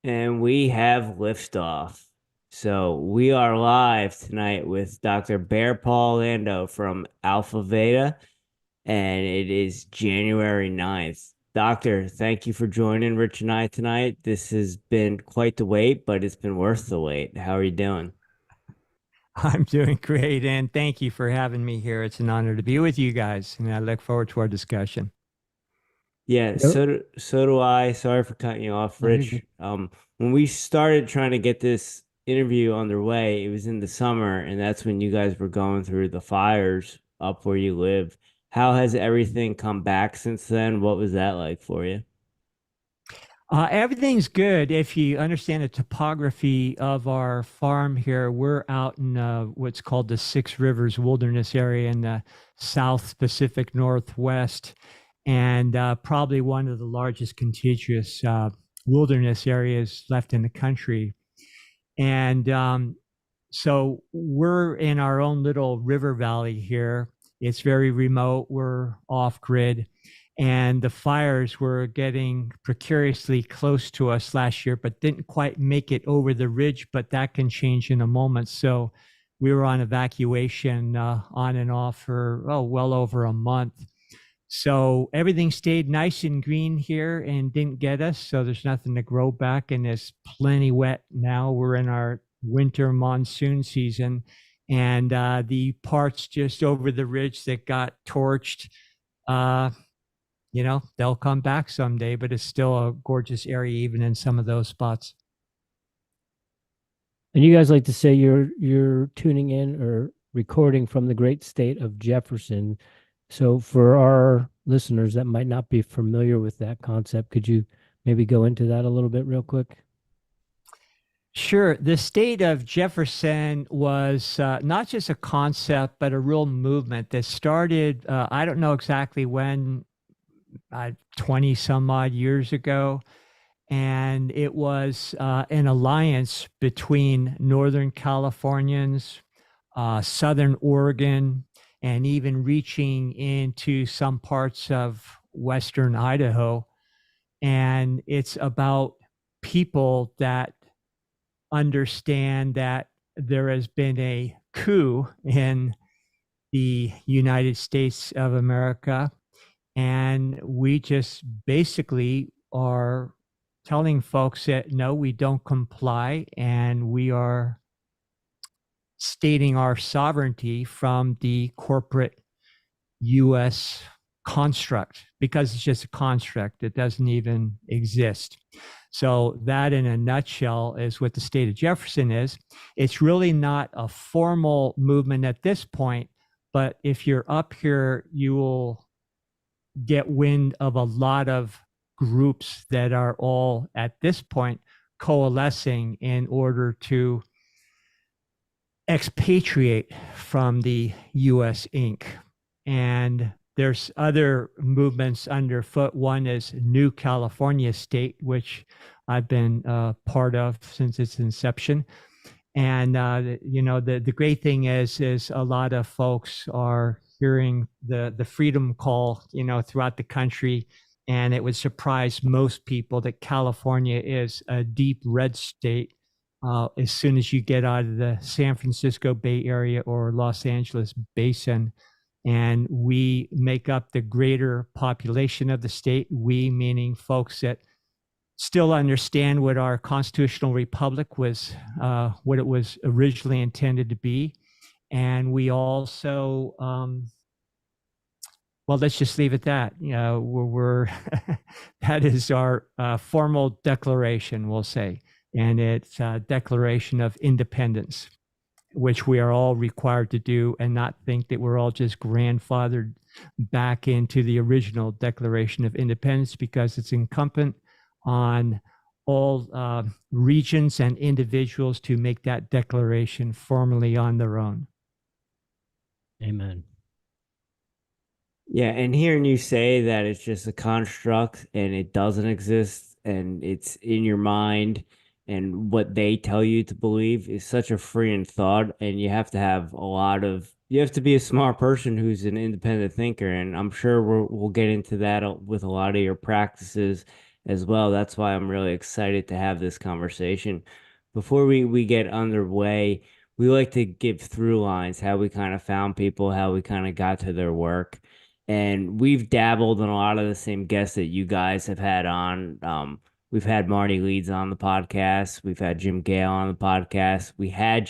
And we have liftoff. So we are live tonight with Dr. Barre Lando from Alpha Veda, and it is January 9th. Doctor, thank you for joining Rich and I tonight. This has been quite the wait, but it's been worth the wait. How are you doing? I'm doing great, and thank you for having me here. It's an honor to be with you guys, and I look forward to our discussion. Yeah, Yep. so do I. Sorry for cutting you off, No, you're good. Rich. When we started trying to get this interview underway, it was in the summer, and that's when you guys were going through the fires up where you live. How has everything come back since then? What was that like for you? Everything's good if you understand the topography of our farm here. We're out in what's called the Six Rivers Wilderness area in the South Pacific Northwest, and probably one of the largest contiguous wilderness areas left in the country. And so we're in our own little river valley here. It's very remote. We're off grid. And the fires were getting precariously close to us last year, but didn't quite make it over the ridge. But that can change in a moment. So we were on evacuation on and off for, well over a month. So everything stayed nice and green here and didn't get us. So there's nothing to grow back, and it's plenty wet now. We're in our winter monsoon season, and the parts just over the ridge that got torched, uh, they'll come back someday, but it's still a gorgeous area, even in some of those spots. And you guys like to say you're tuning in or recording from the great state of Jefferson. So for our listeners that might not be familiar with that concept, could you maybe go into that a little bit real quick? Sure. The state of Jefferson was not just a concept, but a real movement that started, I don't know exactly when, 20 some odd years ago. And it was an alliance between Northern Californians, Southern Oregon, and even reaching into some parts of Western Idaho. And it's about people that understand that there has been a coup in the United States of America. And we just basically are telling folks that no, we don't comply, and we are stating our sovereignty from the corporate US construct, because it's just a construct. It doesn't even exist. So that in a nutshell is what the state of Jefferson is. It's really not a formal movement at this point, but if you're up here, you will get wind of a lot of groups that are all at this point coalescing in order to expatriate from the US Inc. And there's other movements underfoot. One is New California State, which I've been part of since its inception. And the great thing is a lot of folks are hearing the freedom call, throughout the country, and it would surprise most people that California is a deep red state. As soon as you get out of the San Francisco Bay Area or Los Angeles basin, and we make up the greater population of the state. We meaning folks that still understand what our constitutional republic was, what it was originally intended to be. And we also, well, let's just leave it that. We're that is our formal declaration, we'll say, and it's a declaration of independence, which we are all required to do, and not think that we're all just grandfathered back into the original Declaration of Independence, because it's incumbent on all regions and individuals to make that declaration formally on their own. Amen. Yeah, and hearing you say that it's just a construct and it doesn't exist and it's in your mind and what they tell you to believe is such a freeing thought. And you have to have you have to be a smart person who's an independent thinker. And I'm sure we'll get into that with a lot of your practices as well. That's why I'm really excited to have this conversation. Before we get underway, we like to give through lines, how we kind of found people, how we kind of got to their work. And we've dabbled in a lot of the same guests that you guys have had on. We've had Marty Leeds on the podcast. We've had Jim Gale on the podcast. We had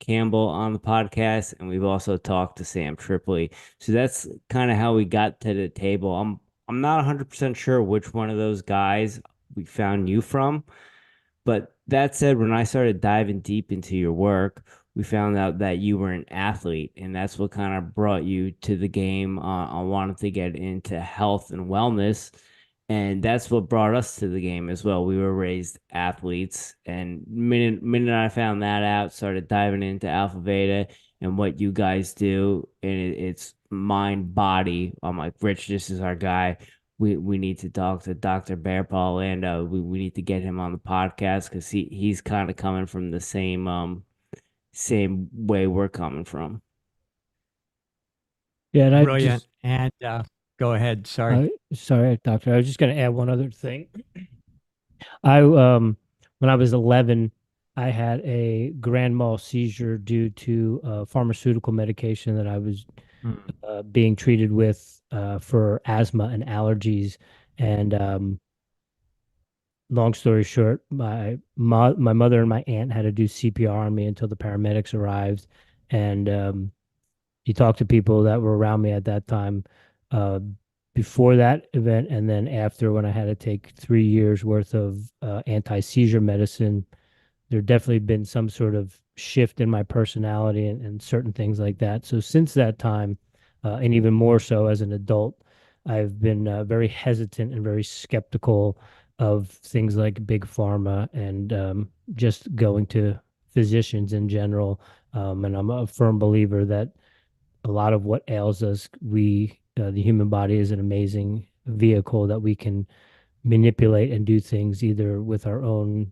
Campbell on the podcast, and we've also talked to Sam Tripoli. So that's kind of how we got to the table. I'm not 100% sure which one of those guys we found you from, but that said, when I started diving deep into your work, we found out that you were an athlete, and that's what kind of brought you to the game. I wanted to get into health and wellness, and that's what brought us to the game as well. We were raised athletes, and minute I found that out, started diving into Alpha Veda and what you guys do, and it's mind body. I'm like, Rich, this is our guy. We need to talk to Dr. Barre Lando. We need to get him on the podcast because he's kind of coming from the same way we're coming from. Yeah, and I Brilliant. just And go ahead. Sorry. sorry, doctor. I was just going to add one other thing. I when I was 11, I had a grand mal seizure due to pharmaceutical medication that I was Mm. being treated with for asthma and allergies. And long story short, my mother and my aunt had to do CPR on me until the paramedics arrived. And you talk to people that were around me at that time uh, before that event, and then after, when I had to take 3 years worth of anti-seizure medicine. There definitely been some sort of shift in my personality and certain things like that. So since that time, and even more so as an adult, I've been very hesitant and very skeptical of things like big pharma and just going to physicians in general. And I'm a firm believer that a lot of what ails us, the human body is an amazing vehicle that we can manipulate and do things either with our own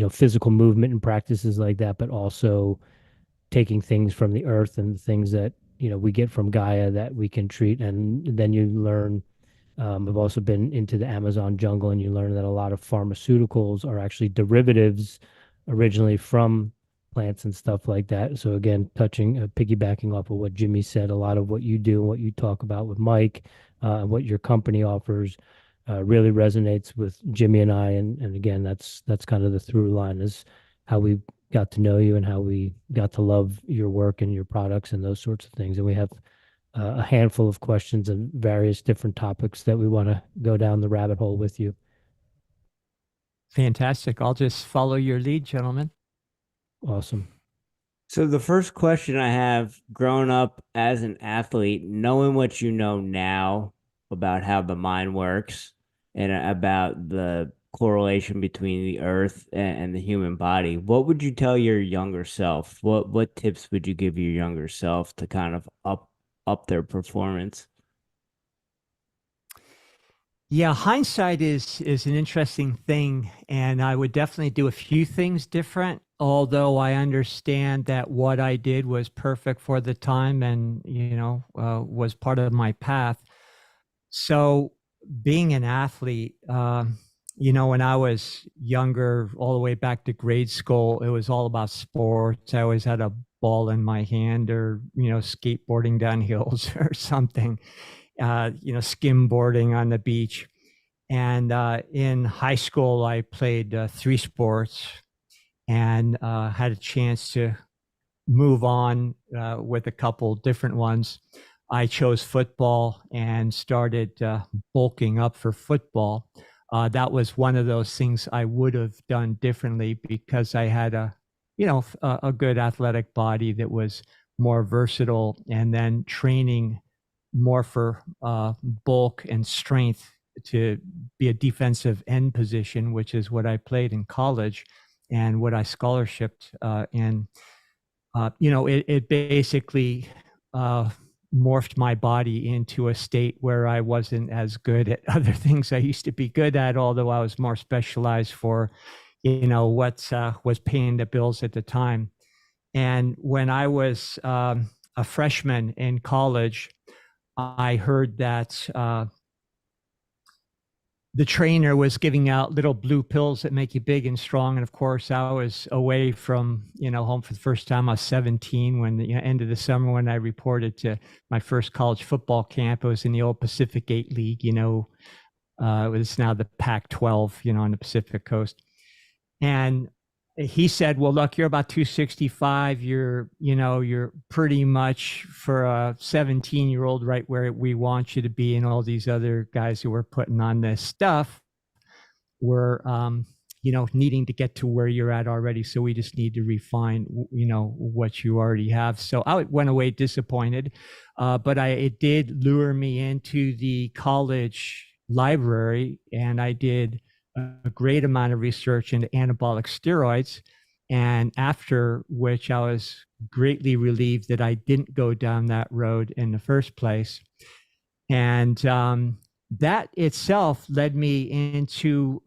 physical movement and practices like that, but also taking things from the earth and things that we get from Gaia that we can treat. And then you learn. I've also been into the Amazon jungle, and you learn that a lot of pharmaceuticals are actually derivatives originally from plants and stuff like that. So again, piggybacking off of what Jimmy said, a lot of what you do and what you talk about with Mike, and what your company offers, really resonates with Jimmy and I. And again, that's kind of the through line, is how we got to know you and how we got to love your work and your products and those sorts of things. And we have a handful of questions and various different topics that we want to go down the rabbit hole with you. Fantastic. I'll just follow your lead, gentlemen. Awesome. So the first question I have, growing up as an athlete, knowing what you know now about how the mind works and about the correlation between the earth and the human body, what would you tell your younger self? What tips would you give your younger self to kind of up their performance? Yeah, hindsight is an interesting thing, and I would definitely do a few things different. Although I understand that what I did was perfect for the time, and was part of my path. So, being an athlete, when I was younger, all the way back to grade school, it was all about sports. I always had a ball in my hand, or skateboarding down hills or something. Skimboarding on the beach. And in high school, I played three sports and had a chance to move on with a couple different ones. I chose football and started bulking up for football. That was one of those things I would have done differently because I had a good athletic body that was more versatile, and then training more for bulk and strength to be a defensive end position, which is what I played in college and what I scholarshiped in. It basically morphed my body into a state where I wasn't as good at other things I used to be good at, although I was more specialized for, what was paying the bills at the time. And when I was a freshman in college, I heard that the trainer was giving out little blue pills that make you big and strong. And of course, I was away from, home for the first time. I was 17 when the end of the summer when I reported to my first college football camp. It was in the old Pacific 8 League, it was now the Pac-12, on the Pacific Coast. And he said, well, look, you're about 265. You're pretty much for a 17-year-old right where we want you to be. And all these other guys who were putting on this stuff were, needing to get to where you're at already. So we just need to refine, what you already have. So I went away disappointed, but it did lure me into the college library, and I did a great amount of research into anabolic steroids. And after which I was greatly relieved that I didn't go down that road in the first place. And that itself led me into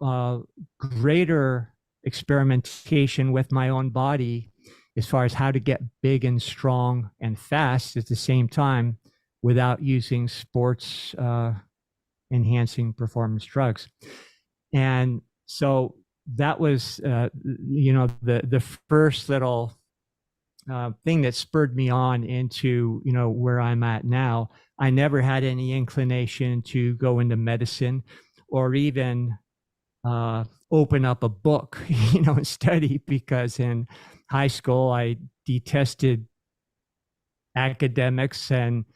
greater experimentation with my own body as far as how to get big and strong and fast at the same time without using sports enhancing performance drugs. And so that was, the first little thing that spurred me on into, where I'm at now. I never had any inclination to go into medicine or even open up a book, and study, because in high school I detested academics and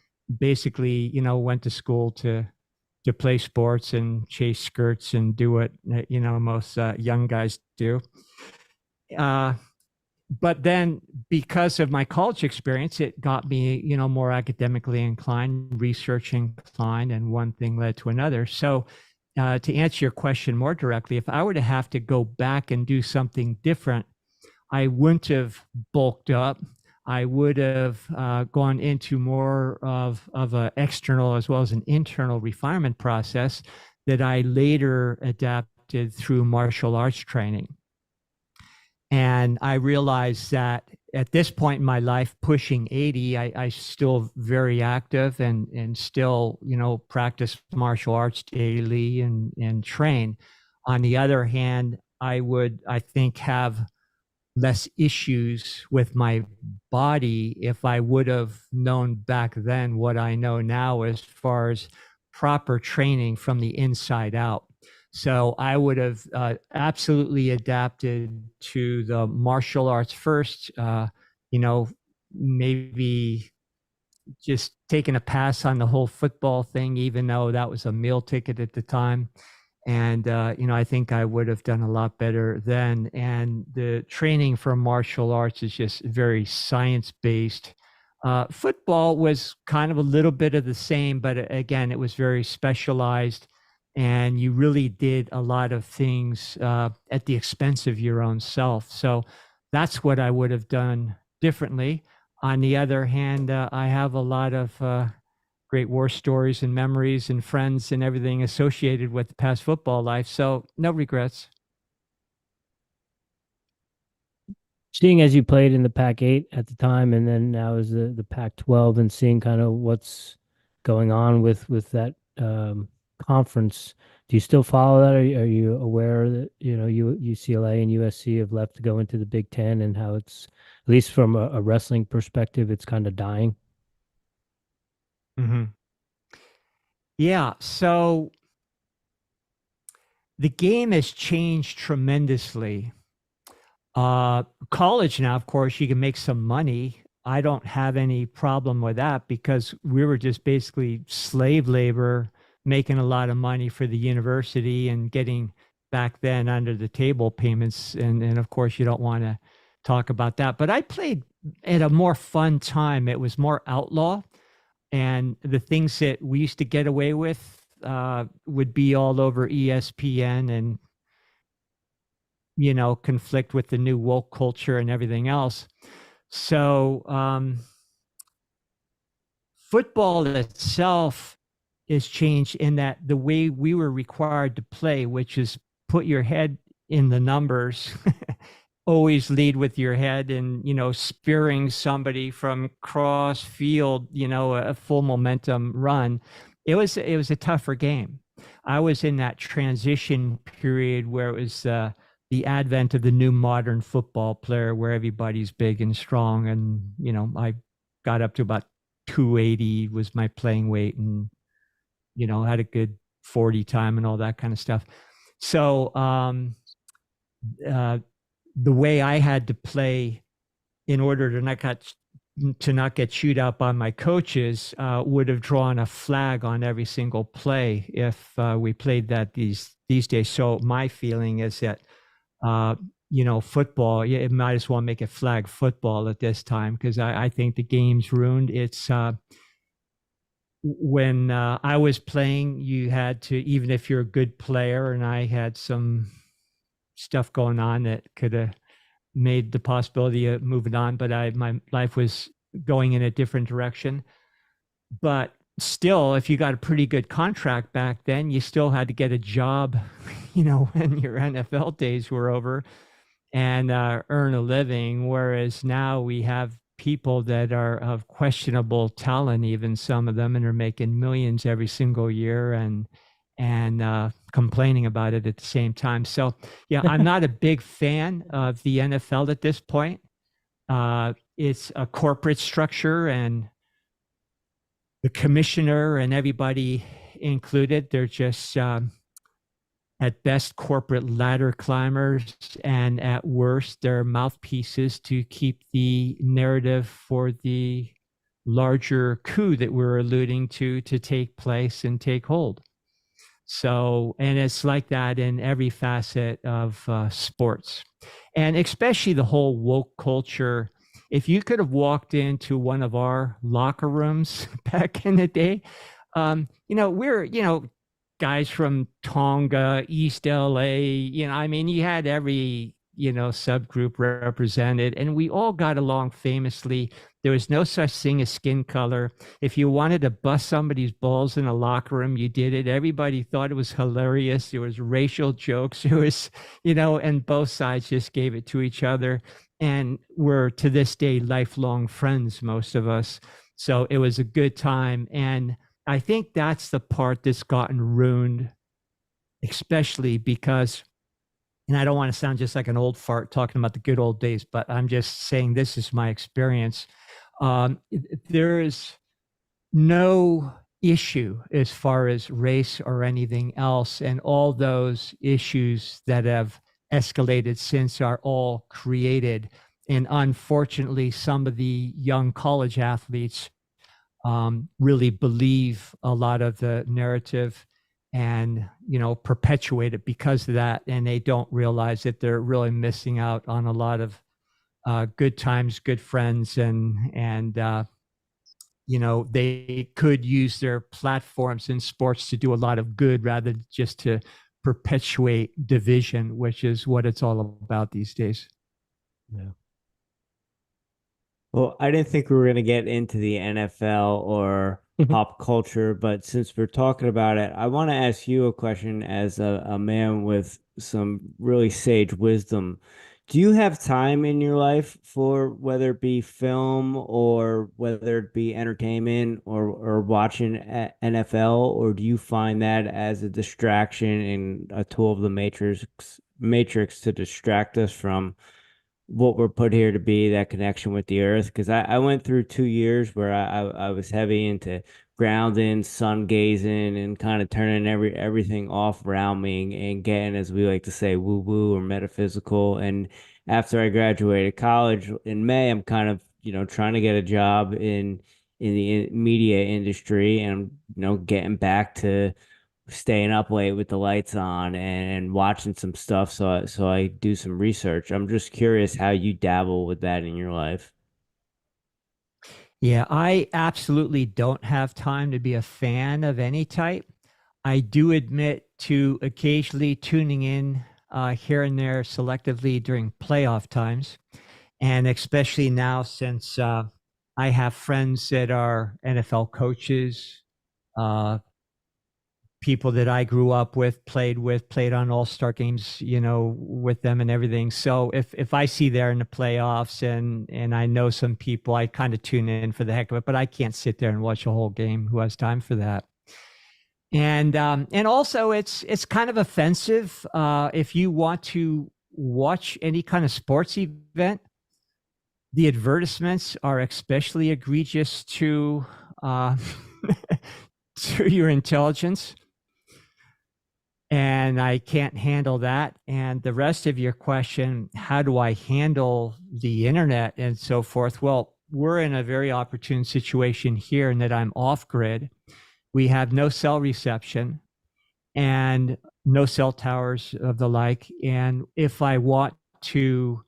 basically, went to school to play sports and chase skirts and do what, most young guys do. But then because of my college experience, it got me, more academically inclined, research inclined, and one thing led to another. So to answer your question more directly, if I were to have to go back and do something different, I wouldn't have bulked up. I would have gone into more of an external as well as an internal refinement process that I later adapted through martial arts training. And I realized that at this point in my life, pushing 80, I still very active and still, practice martial arts daily and train. On the other hand, I would, I think, have less issues with my body if I would have known back then what I know now as far as proper training from the inside out. So I would have absolutely adapted to the martial arts first, maybe just taking a pass on the whole football thing, even though that was a meal ticket at the time. And, I think I would have done a lot better then. And the training for martial arts is just very science-based. Football was kind of a little bit of the same, but again, it was very specialized. And you really did a lot of things at the expense of your own self. So that's what I would have done differently. On the other hand, I have a lot of great war stories and memories and friends and everything associated with the past football life. So no regrets. Seeing as you played in the Pac-8 at the time, and then now is the Pac-12, and seeing kind of what's going on with that conference, do you still follow that? Are you aware that UCLA and USC have left to go into the Big Ten, and how it's, at least from a wrestling perspective, it's kind of dying? Mm-hmm. Yeah. So the game has changed tremendously. College now, of course, you can make some money. I don't have any problem with that because we were just basically slave labor, making a lot of money for the university and getting back then under the table payments. And of course, you don't want to talk about that. But I played at a more fun time. It was more outlaw. And the things that we used to get away with would be all over ESPN and, conflict with the new woke culture and everything else. So football itself is changed in that the way we were required to play, which is put your head in the numbers, always lead with your head, and spearing somebody from cross field, a full momentum run. It was a tougher game. I was in that transition period where it was the advent of the new modern football player, where everybody's big and strong, and I got up to about 280 was my playing weight, and had a good 40 time and all that kind of stuff. So uh, the way I had to play in order to not get chewed out by my coaches would have drawn a flag on every single play if we played that these days. So my feeling is that uh, football, yeah, it might as well make it flag football at this time, because I think the game's ruined. It's when I was playing, you had to, even if you're a good player, and I had some stuff going on that could have made the possibility of moving on, but my life was going in a different direction. But still, if you got a pretty good contract back then, you still had to get a job, when your NFL days were over, and earn a living. Whereas now we have people that are of questionable talent, even some of them, and are making millions every single year, and complaining about it at the same time. So yeah, I'm not a big fan of the NFL at this point. It's a corporate structure, and the commissioner and everybody included, they're just at best corporate ladder climbers, and at worst they're mouthpieces to keep the narrative for the larger coup that we're alluding to take place and take hold. So, and it's like that in every facet of sports, and especially the whole woke culture. If you could have walked into one of our locker rooms back in the day, we're, guys from Tonga, East LA, I mean, you had every, subgroup represented, and we all got along famously. There was no such thing as skin color. If you wanted to bust somebody's balls in a locker room, you did it. Everybody thought it was hilarious. There was racial jokes. It was, and both sides just gave it to each other. And we're to this day lifelong friends, most of us. So it was a good time. And I think that's the part that's gotten ruined, especially because, and I don't want to sound just like an old fart talking about the good old days, but I'm just saying this is my experience. There is no issue as far as race or anything else, and all those issues that have escalated since are all created. And unfortunately, some of the young college athletes really believe a lot of the narrative, and perpetuate it because of that, and they don't realize that they're really missing out on a lot of good times, good friends, and they could use their platforms in sports to do a lot of good rather than just to perpetuate division, which is what it's all about these days. Yeah. Well, I didn't think we were going to get into the NFL or pop culture, but since we're talking about it, I want to ask you a question as a man with some really sage wisdom. Do you have time in your life for whether it be film or whether it be entertainment or watching NFL, or do you find that as a distraction and a tool of the matrix to distract us from what we're put here to be, that connection with the earth? Because I went through 2 years where I was heavy into grounding, sun gazing, and kind of turning everything off around me, and getting, as we like to say, woo woo or metaphysical. And after I graduated college in May, I'm kind of, trying to get a job in the media industry, and I'm, getting back to staying up late with the lights on and watching some stuff, so I do some research. I'm just curious how you dabble with that in your life. Yeah, I absolutely don't have time to be a fan of any type. I do admit to occasionally tuning in here and there selectively during playoff times. And especially now, since I have friends that are NFL coaches, uh, people that I grew up with, played on all-star games, with them and everything. So if I see they're in the playoffs, and I know some people, I kind of tune in for the heck of it, but I can't sit there and watch a whole game. Who has time for that? And also it's kind of offensive if you want to watch any kind of sports event. The advertisements are especially egregious to uh, to your intelligence, and I can't handle that. And the rest of your question, how do I handle the internet and so forth? Well, we're in a very opportune situation here in that I'm off grid. We have no cell reception and no cell towers of the like. And if I want to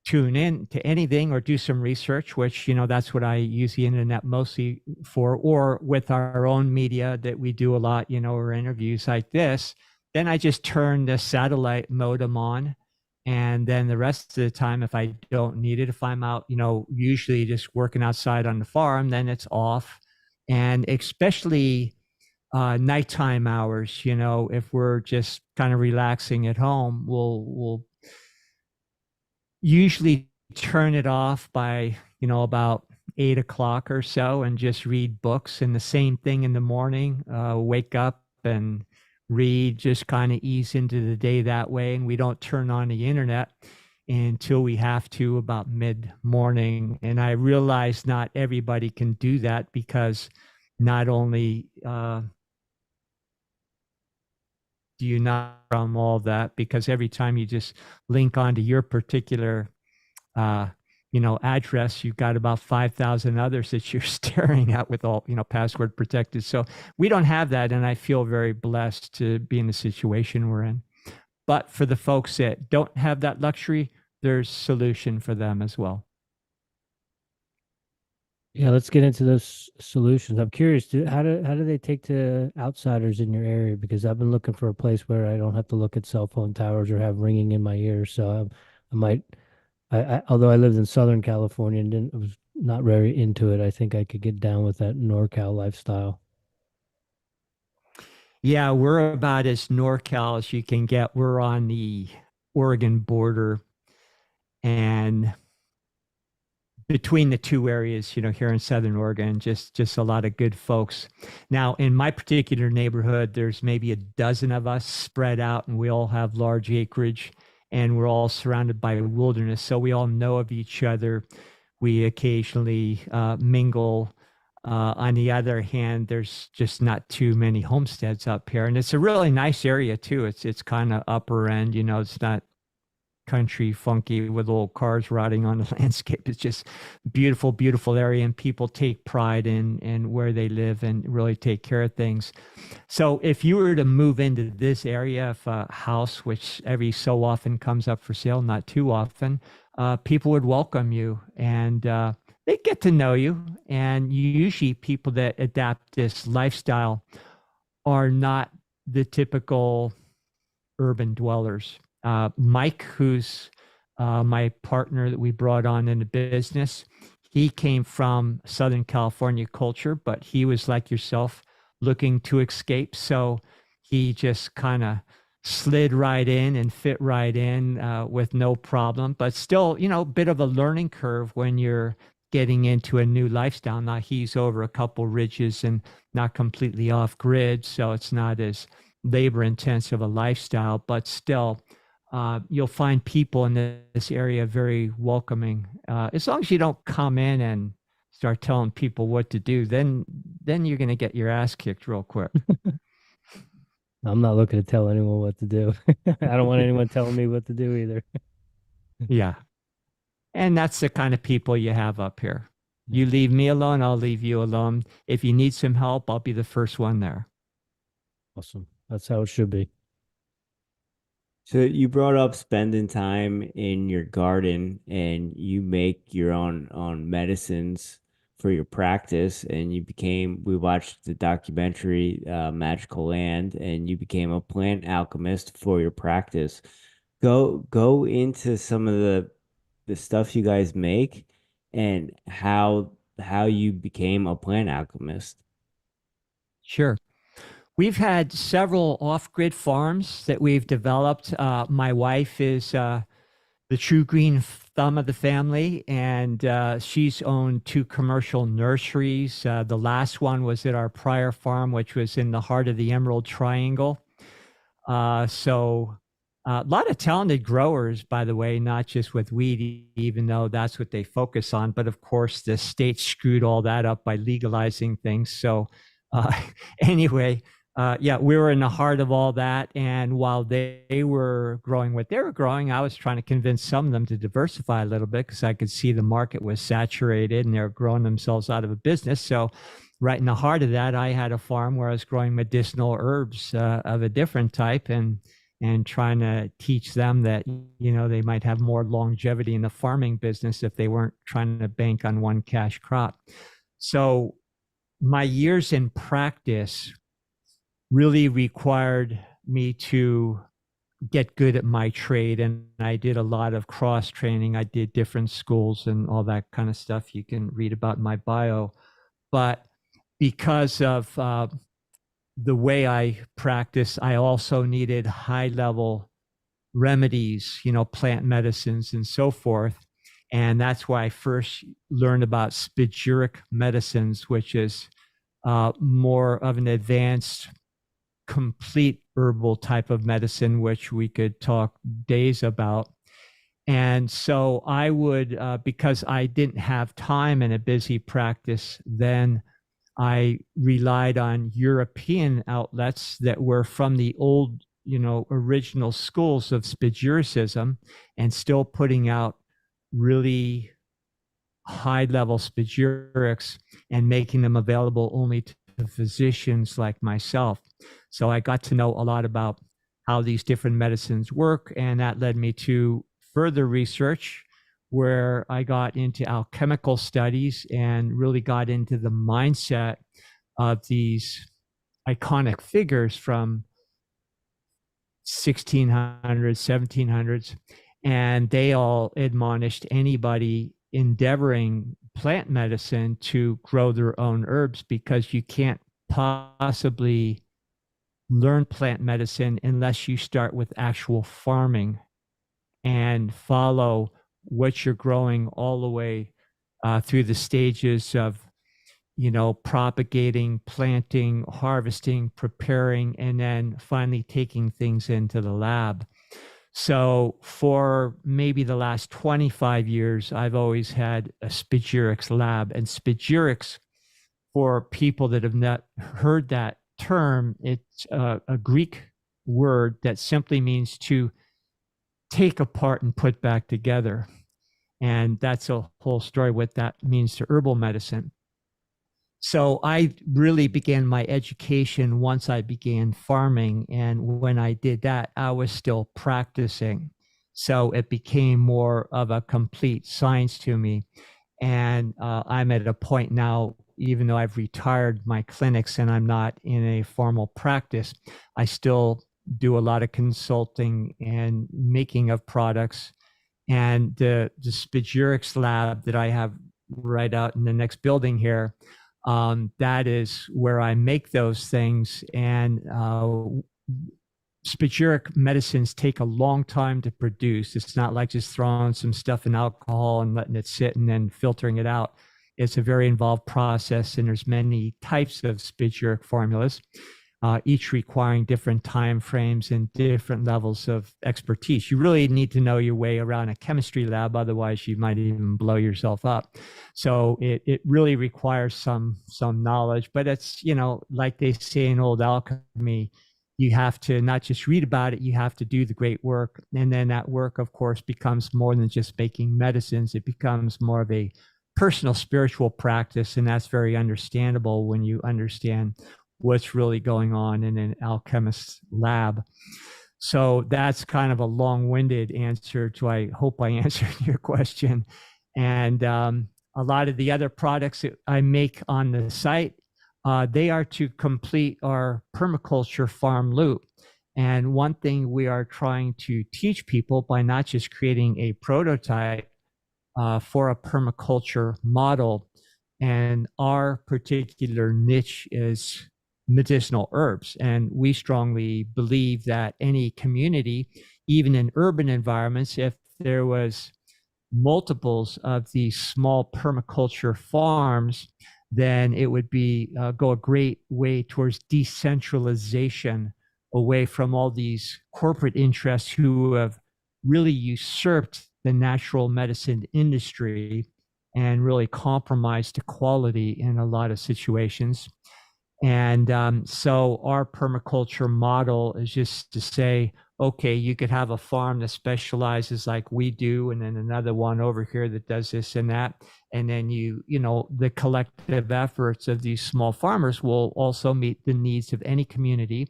tune in to anything or do some research, which, that's what I use the internet mostly for, or with our own media that we do a lot, or interviews like this, then I just turn the satellite modem on. And then the rest of the time, if I don't need it, if I'm out, usually just working outside on the farm, then it's off. And especially nighttime hours, if we're just kind of relaxing at home, we'll usually turn it off by about 8 o'clock or so and just read books. And the same thing in the morning, wake up and read, just kind of ease into the day that way. And we don't turn on the internet until we have to about mid morning. And I realize not everybody can do that, because not only do you not from all that, because every time you just link onto your particular uh, address, you've got about 5,000 others that you're staring at with all, password protected. So we don't have that. And I feel very blessed to be in the situation we're in. But for the folks that don't have that luxury, there's solution for them as well. Yeah, let's get into those solutions. I'm curious, how do they take to outsiders in your area? Because I've been looking for a place where I don't have to look at cell phone towers or have ringing in my ears. So I might, although I lived in Southern California and didn't, I was not very into it. I think I could get down with that NorCal lifestyle. Yeah, we're about as NorCal as you can get. We're on the Oregon border, and between the two areas, here in Southern Oregon, just a lot of good folks. Now, in my particular neighborhood, there's maybe a dozen of us spread out, and we all have large acreage, and we're all surrounded by wilderness, so we all know of each other. We occasionally mingle. On the other hand, there's just not too many homesteads up here, and it's a really nice area too. It's kind of upper end, it's not country funky with old cars rotting on the landscape. It's just beautiful, beautiful area, and people take pride in where they live and really take care of things. So if you were to move into this area, if a house, which every so often comes up for sale, not too often, people would welcome you, and they get to know you. And usually people that adapt this lifestyle are not the typical urban dwellers. Mike, who's my partner that we brought on in the business, he came from Southern California culture, but he was like yourself, looking to escape. So he just kind of slid right in and fit right in with no problem, but still, a bit of a learning curve when you're getting into a new lifestyle. Now he's over a couple ridges and not completely off grid, so it's not as labor intensive a lifestyle, but still you'll find people in this area very welcoming. As long as you don't come in and start telling people what to do, then you're going to get your ass kicked real quick. I'm not looking to tell anyone what to do. I don't want anyone telling me what to do either. Yeah. And that's the kind of people you have up here. You leave me alone, I'll leave you alone. If you need some help, I'll be the first one there. Awesome. That's how it should be. So you brought up spending time in your garden, and you make your own medicines for your practice, and we watched the documentary Magical Land, and you became a plant alchemist for your practice. Go into some of the stuff you guys make, and how you became a plant alchemist. Sure. We've had several off grid farms that we've developed. My wife is the true green thumb of the family, and she's owned two commercial nurseries. The last one was at our prior farm, which was in the heart of the Emerald Triangle. So a lot of talented growers, by the way, not just with weed, even though that's what they focus on. But of course, the state screwed all that up by legalizing things. So uh, anyway, yeah, we were in the heart of all that. And while they were growing what they were growing, I was trying to convince some of them to diversify a little bit because I could see the market was saturated and they were growing themselves out of a business. So right in the heart of that, I had a farm where I was growing medicinal herbs of a different type, and trying to teach them that they might have more longevity in the farming business if they weren't trying to bank on one cash crop. So my years in practice really required me to get good at my trade, and I did a lot of cross training. I did different schools and all that kind of stuff you can read about in my bio. But because of the way I practice, I also needed high level remedies, plant medicines and so forth. And that's why I first learned about spagyric medicines, which is more of an advanced, complete herbal type of medicine, which we could talk days about. And so I would, because I didn't have time in a busy practice then, I relied on European outlets that were from the old, original schools of spagyricism, and still putting out really high level spagyrics and making them available only to physicians like myself. So I got to know a lot about how these different medicines work, and that led me to further research where I got into alchemical studies and really got into the mindset of these iconic figures from 1600s, 1700s. And they all admonished anybody endeavoring plant medicine to grow their own herbs, because you can't possibly learn plant medicine unless you start with actual farming and follow what you're growing all the way through the stages of propagating, planting, harvesting, preparing, and then finally taking things into the lab. So for maybe the last 25 years, I've always had a spagyrics lab. And spagyrics, for people that have not heard that term, it's a Greek word that simply means to take apart and put back together. And that's a whole story what that means to herbal medicine. So I really began my education once I began farming. And when I did that, I was still practicing. So it became more of a complete science to me. And I'm at a point now, even though I've retired my clinics and I'm not in a formal practice, I still do a lot of consulting and making of products. And the spagyrics lab that I have right out in the next building here, that is where I make those things. And spagyric medicines take a long time to produce. It's not like just throwing some stuff in alcohol and letting it sit and then filtering it out. It's a very involved process, and there's many types of spagyric formulas, each requiring different time frames and different levels of expertise. You really need to know your way around a chemistry lab, otherwise you might even blow yourself up. So it really requires some knowledge, but it's, like they say in old alchemy, you have to not just read about it, you have to do the great work. And then that work, of course, becomes more than just making medicines. It becomes more of a personal spiritual practice. And that's very understandable when you understand what's really going on in an alchemist's lab. So that's kind of a long-winded answer to, I hope I answered your question. And a lot of the other products that I make on the site, they are to complete our permaculture farm loop. And one thing we are trying to teach people by not just creating a prototype for a permaculture model, and our particular niche is medicinal herbs. And we strongly believe that any community, even in urban environments, if there was multiples of these small permaculture farms, then it would be go a great way towards decentralization away from all these corporate interests who have really usurped the natural medicine industry and really compromised the quality in a lot of situations. And so our permaculture model is just to say, okay, you could have a farm that specializes like we do, and then another one over here that does this and that. And then the collective efforts of these small farmers will also meet the needs of any community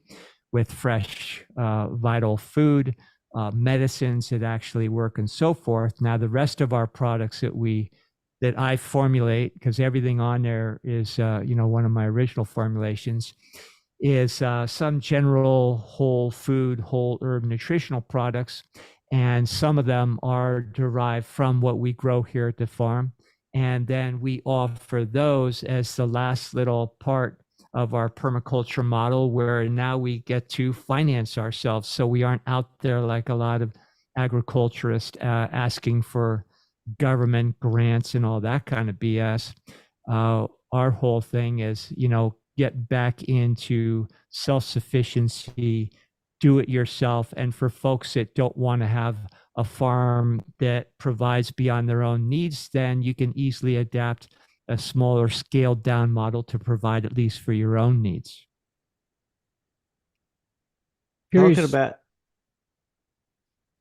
with fresh, vital food, medicines that actually work, and so forth. Now, the rest of our products that I formulate, because everything on there is, one of my original formulations, is some general whole food, whole herb nutritional products. And some of them are derived from what we grow here at the farm. And then we offer those as the last little part of our permaculture model, where now we get to finance ourselves. So we aren't out there like a lot of agriculturists asking for government grants and all that kind of BS. Our whole thing is, get back into self-sufficiency, do it yourself. And for folks that don't want to have a farm that provides beyond their own needs, then you can easily adapt a smaller scaled down model to provide at least for your own needs. Talking Curious. about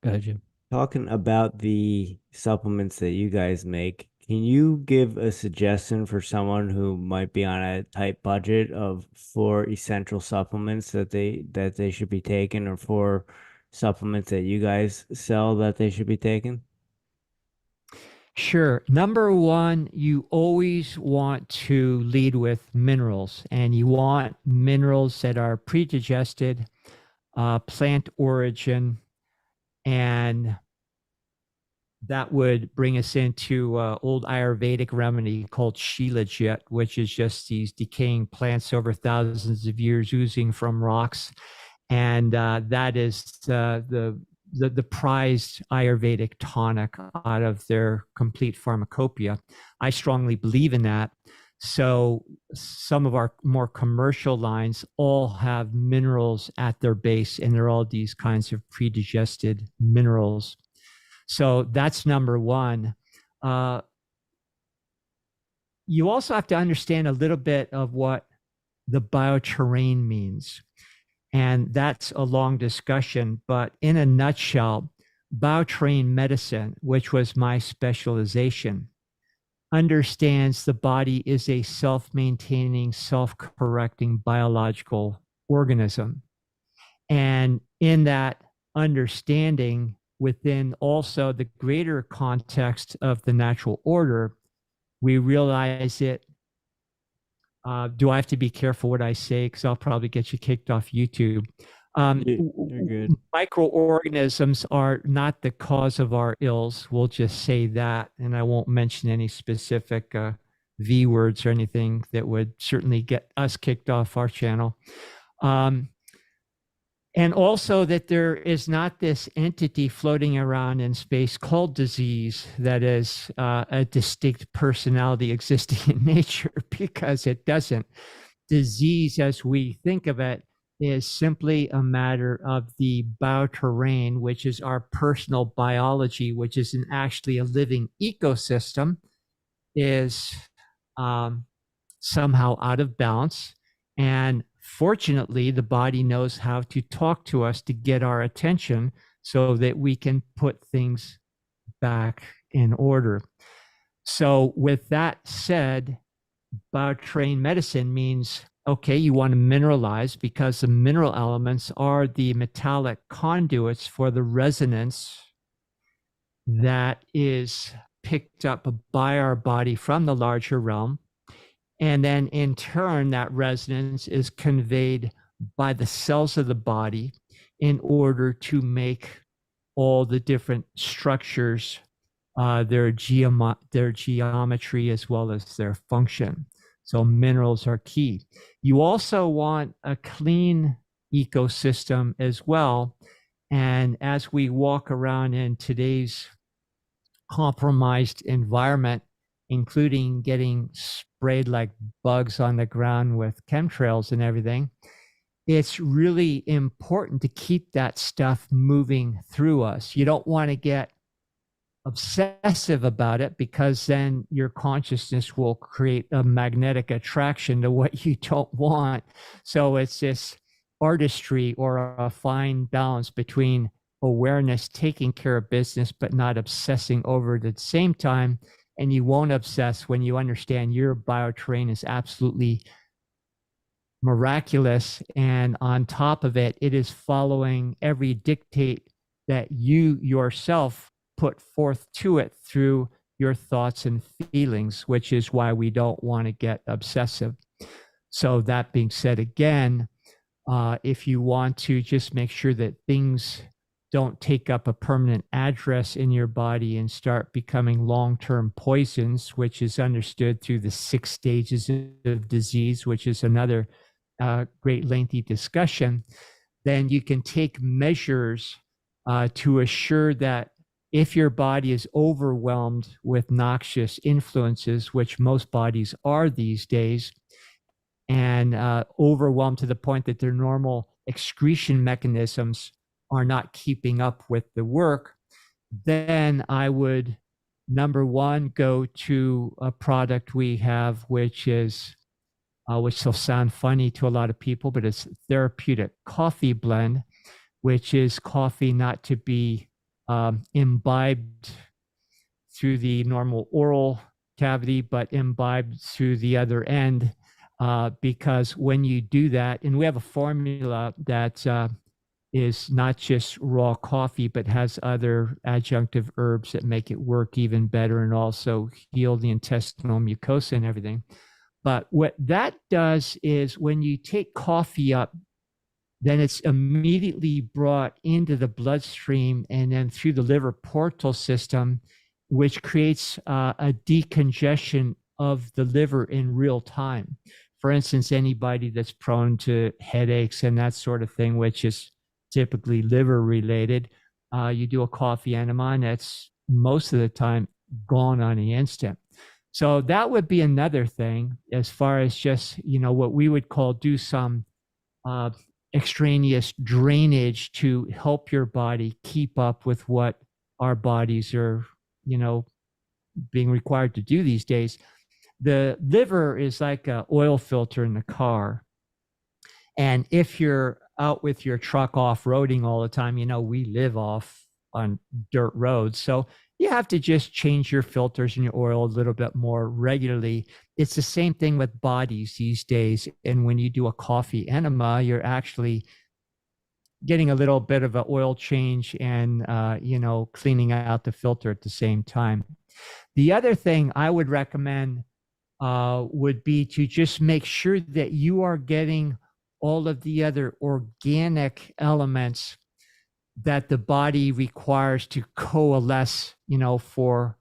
Go ahead, Jim. talking about the supplements that you guys make, can you give a suggestion for someone who might be on a tight budget of 4 essential supplements that they should be taking, or 4 supplements that you guys sell that they should be taking? Sure. Number one, you always want to lead with minerals, and you want minerals that are pre-digested, plant origin, and that would bring us into old Ayurvedic remedy called Shilajit, which is just these decaying plants over thousands of years oozing from rocks. And that is the prized Ayurvedic tonic out of their complete pharmacopoeia. I strongly believe in that. So some of our more commercial lines all have minerals at their base, and they're all these kinds of pre-digested minerals. So that's number one. You also have to understand a little bit of what the bioterrain means. And that's a long discussion, but in a nutshell, bioterrain medicine, which was my specialization, understands the body is a self-maintaining, self-correcting biological organism. And in that understanding, within also the greater context of the natural order, we realize it. Do I have to be careful what I say? Because I'll probably get you kicked off YouTube. You're good. Microorganisms are not the cause of our ills. We'll just say that. And I won't mention any specific V words or anything that would certainly get us kicked off our channel. And also that there is not this entity floating around in space called disease that is a distinct personality existing in nature, because it doesn't. Disease, as we think of it, is simply a matter of the bioterrain, which is our personal biology, which isn't actually a living ecosystem, is somehow out of balance. And fortunately, the body knows how to talk to us to get our attention so that we can put things back in order. So with that said, bioterrain medicine means, okay, you want to mineralize because the mineral elements are the metallic conduits for the resonance that is picked up by our body from the larger realm. And then in turn, that resonance is conveyed by the cells of the body in order to make all the different structures, their geometry, as well as their function. So minerals are key. You also want a clean ecosystem as well. And as we walk around in today's compromised environment, including getting sprayed like bugs on the ground with chemtrails and everything, it's really important to keep that stuff moving through us. You don't want to get obsessive about it, because then your consciousness will create a magnetic attraction to what you don't want. So it's this artistry or a fine balance between awareness, taking care of business, but not obsessing over it at the same time. And you won't obsess when you understand your bioterrain is absolutely miraculous. And on top of it, it is following every dictate that you yourself put forth to it through your thoughts and feelings, which is why we don't want to get obsessive. So, that being said, again, if you want to just make sure that things don't take up a permanent address in your body and start becoming long-term poisons, which is understood through the 6 stages of disease, which is another great lengthy discussion, then you can take measures to assure that if your body is overwhelmed with noxious influences, which most bodies are these days, and overwhelmed to the point that their normal excretion mechanisms are not keeping up with the work, then I would, number one, go to a product we have, which is which will sound funny to a lot of people, but it's therapeutic coffee blend, which is coffee not to be imbibed through the normal oral cavity, but imbibed through the other end. Because when you do that, and we have a formula that is not just raw coffee, but has other adjunctive herbs that make it work even better and also heal the intestinal mucosa and everything. But what that does is when you take coffee up, then it's immediately brought into the bloodstream and then through the liver portal system, which creates a decongestion of the liver in real time. For instance, anybody that's prone to headaches and that sort of thing, which is typically liver related, you do a coffee enema and that's most of the time gone on the instant. So that would be another thing as far as just, what we would call do some extraneous drainage to help your body keep up with what our bodies are, being required to do these days. The liver is like an oil filter in the car. And if you're out with your truck off-roading all the time, we live off on dirt roads. So you have to just change your filters and your oil a little bit more regularly. It's the same thing with bodies these days. And when you do a coffee enema, you're actually getting a little bit of an oil change and, cleaning out the filter at the same time. The other thing I would recommend would be to just make sure that you are getting all of the other organic elements that the body requires to coalesce, for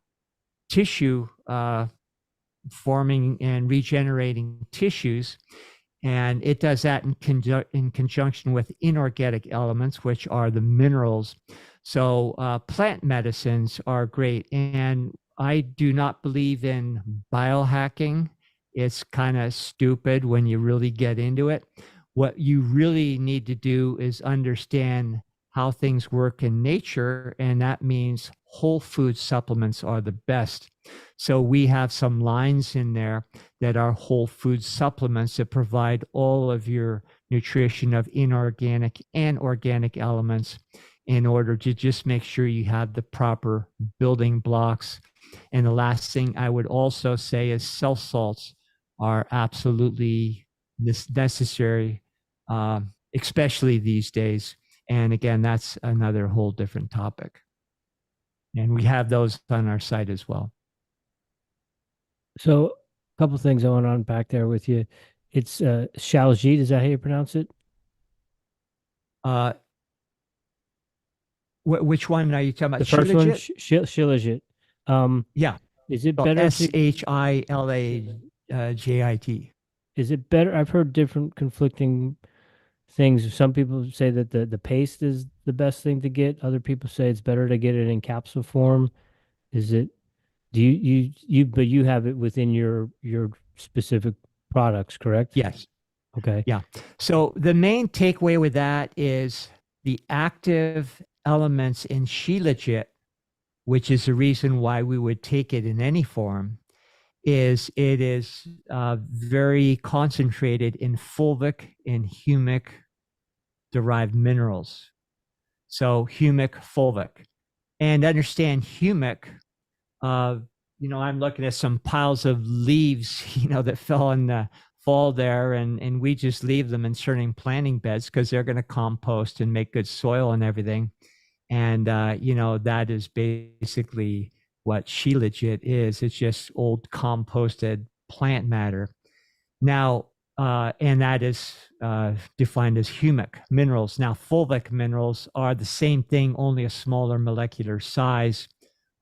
tissue forming and regenerating tissues. And it does that in conjunction with inorganic elements, which are the minerals. So plant medicines are great. And I do not believe in biohacking. It's kind of stupid when you really get into it. What you really need to do is understand how things work in nature, and that means whole food supplements are the best. So we have some lines in there that are whole food supplements that provide all of your nutrition of inorganic and organic elements in order to just make sure you have the proper building blocks. And the last thing I would also say is cell salts are absolutely necessary, especially these days. And again, that's another whole different topic. And we have those on our site as well. So, a couple things I want to unpack there with you. It's Shaljit, is that how you pronounce it? Which one are you talking about? The first one, Shilajit? Shilajit. Yeah. Is it better Shilajit. Is it better? I've heard different conflicting things. Some people say that the paste is the best thing to get. Other people say it's better to get it in capsule form. Is it? Do but you have it within your specific products, correct? Yes. Okay. Yeah. So the main takeaway with that is the active elements in Shilajit, which is the reason why we would take it in any form, is it is very concentrated in fulvic and humic derived minerals. So humic, fulvic. And understand humic, uh, I'm looking at some piles of leaves, that fell in the fall there, and we just leave them in certain planting beds because they're going to compost and make good soil and everything. And, that is basically what Shilajit is. It's just old composted plant matter. Now, and that is defined as humic minerals. Now, fulvic minerals are the same thing, only a smaller molecular size.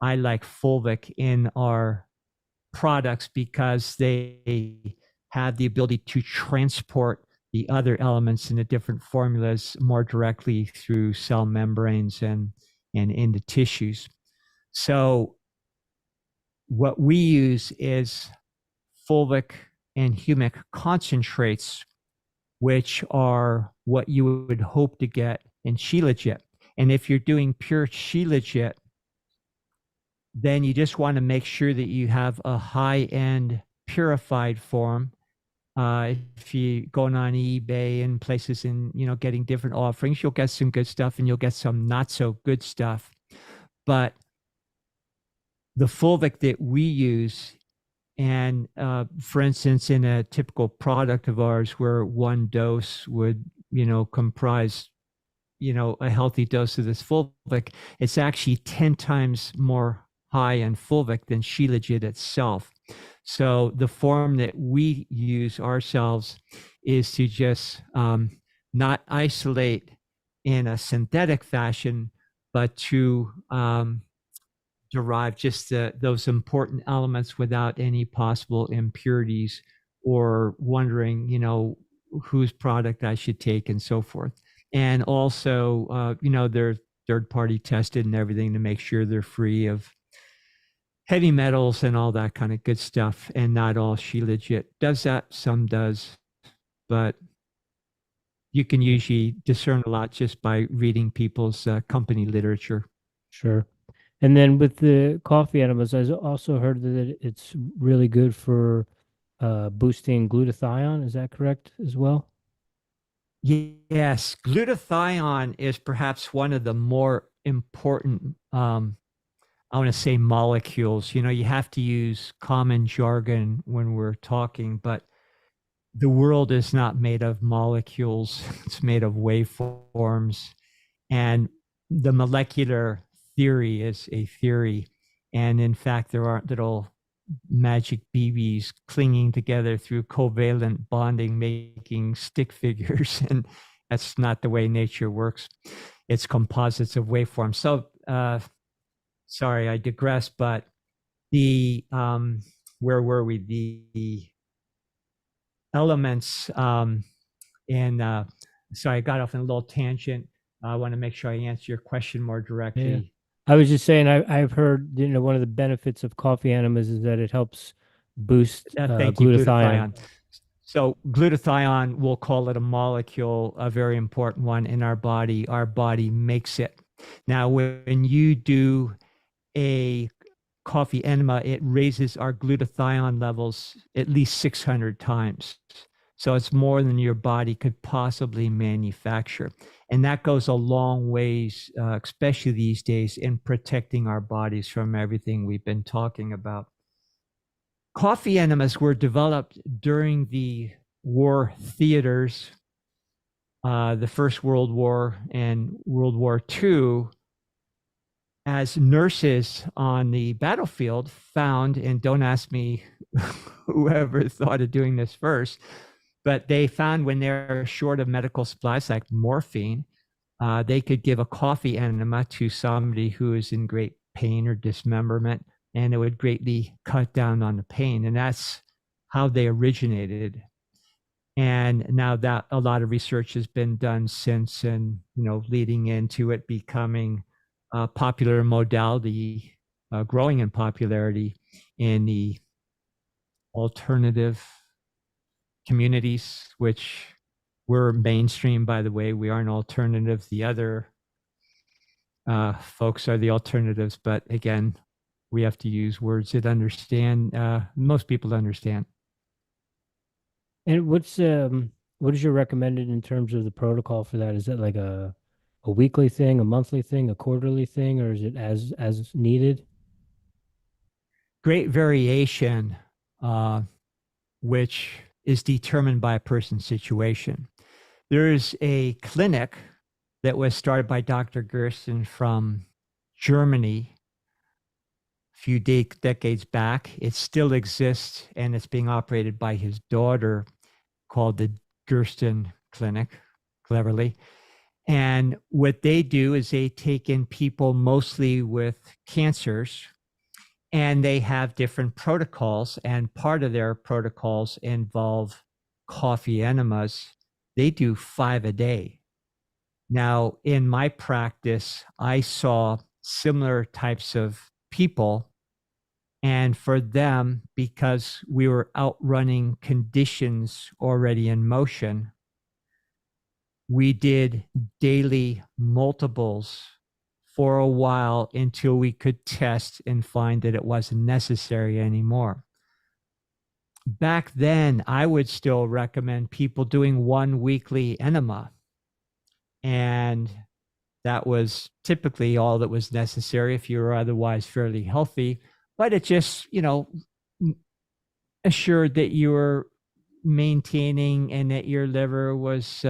I like fulvic in our products because they have the ability to transport the other elements in the different formulas more directly through cell membranes and into tissues. So what we use is fulvic and humic concentrates, which are what you would hope to get in Shilajit. And if you're doing pure Shilajit, then you just want to make sure that you have a high-end purified form. If you going on eBay and places and getting different offerings, you'll get some good stuff and you'll get some not so good stuff. But the fulvic that we use, and for instance, in a typical product of ours, where one dose would comprise a healthy dose of this fulvic, it's actually 10 times more high in fulvic than Shilajit itself. So the form that we use ourselves is to just not isolate in a synthetic fashion, but to derive just those important elements without any possible impurities or wondering, whose product I should take and so forth. And also, they're third party tested and everything to make sure they're free of heavy metals and all that kind of good stuff. And not all Shilajit does that. Some does, but you can usually discern a lot just by reading people's company literature. Sure. And then with the coffee enemas, I also heard that it's really good for boosting glutathione. Is that correct as well? Yes, glutathione is perhaps one of the more important, I want to say, molecules. You have to use common jargon when we're talking, but the world is not made of molecules, it's made of waveforms. And the molecular theory is a theory. And in fact, there aren't little magic BBs clinging together through covalent bonding, making stick figures. And that's not the way nature works. It's composites of waveforms. So, sorry, I digress, but the, where were we? The elements, and sorry, I got off on a little tangent. I want to make sure I answer your question more directly. Yeah. I was just saying, I've heard, one of the benefits of coffee enemas is that it helps boost Thank you, glutathione. So glutathione, we'll call it a molecule, a very important one in our body. Our body makes it. Now, when you do a coffee enema, it raises our glutathione levels at least 600 times. So it's more than your body could possibly manufacture. And that goes a long ways, especially these days, in protecting our bodies from everything we've been talking about. Coffee enemas were developed during the war theaters, the First World War and World War II, as nurses on the battlefield found, and don't ask me whoever thought of doing this first, but they found when they're short of medical supplies like morphine, they could give a coffee enema to somebody who is in great pain or dismemberment, and it would greatly cut down on the pain. And that's how they originated. And now that a lot of research has been done since, and leading into it becoming a popular modality, growing in popularity in the alternative communities, which we're mainstream, by the way. We aren't alternative. The other folks are the alternatives, but again, we have to use words that understand most people understand. And what is your recommended in terms of the protocol for that? Is it like a weekly thing, a monthly thing, a quarterly thing, or is it as needed? Great variation, uh, which is determined by a person's situation. There's a clinic that was started by Dr. Gersten from Germany a few decades back. It still exists, and it's being operated by his daughter, called the Gersten Clinic, cleverly. And what they do is they take in people mostly with cancers, and they have different protocols. And part of their protocols involve coffee enemas. They do 5 a day. Now, in my practice, I saw similar types of people. And for them, because we were outrunning conditions already in motion, we did daily multiples for a while until we could test and find that it wasn't necessary anymore. Back then, I would still recommend people doing one weekly enema. And that was typically all that was necessary if you were otherwise fairly healthy. But it just, assured that you were maintaining and that your liver was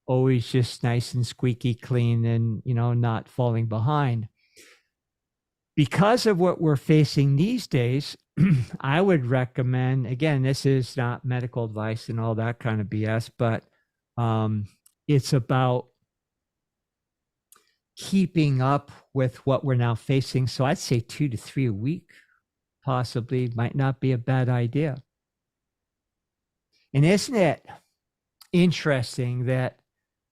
always just nice and squeaky clean and, not falling behind. Because of what we're facing these days, I would recommend, again, this is not medical advice and all that kind of BS, but it's about keeping up with what we're now facing. So I'd say 2 to 3 a week possibly might not be a bad idea. And isn't it interesting that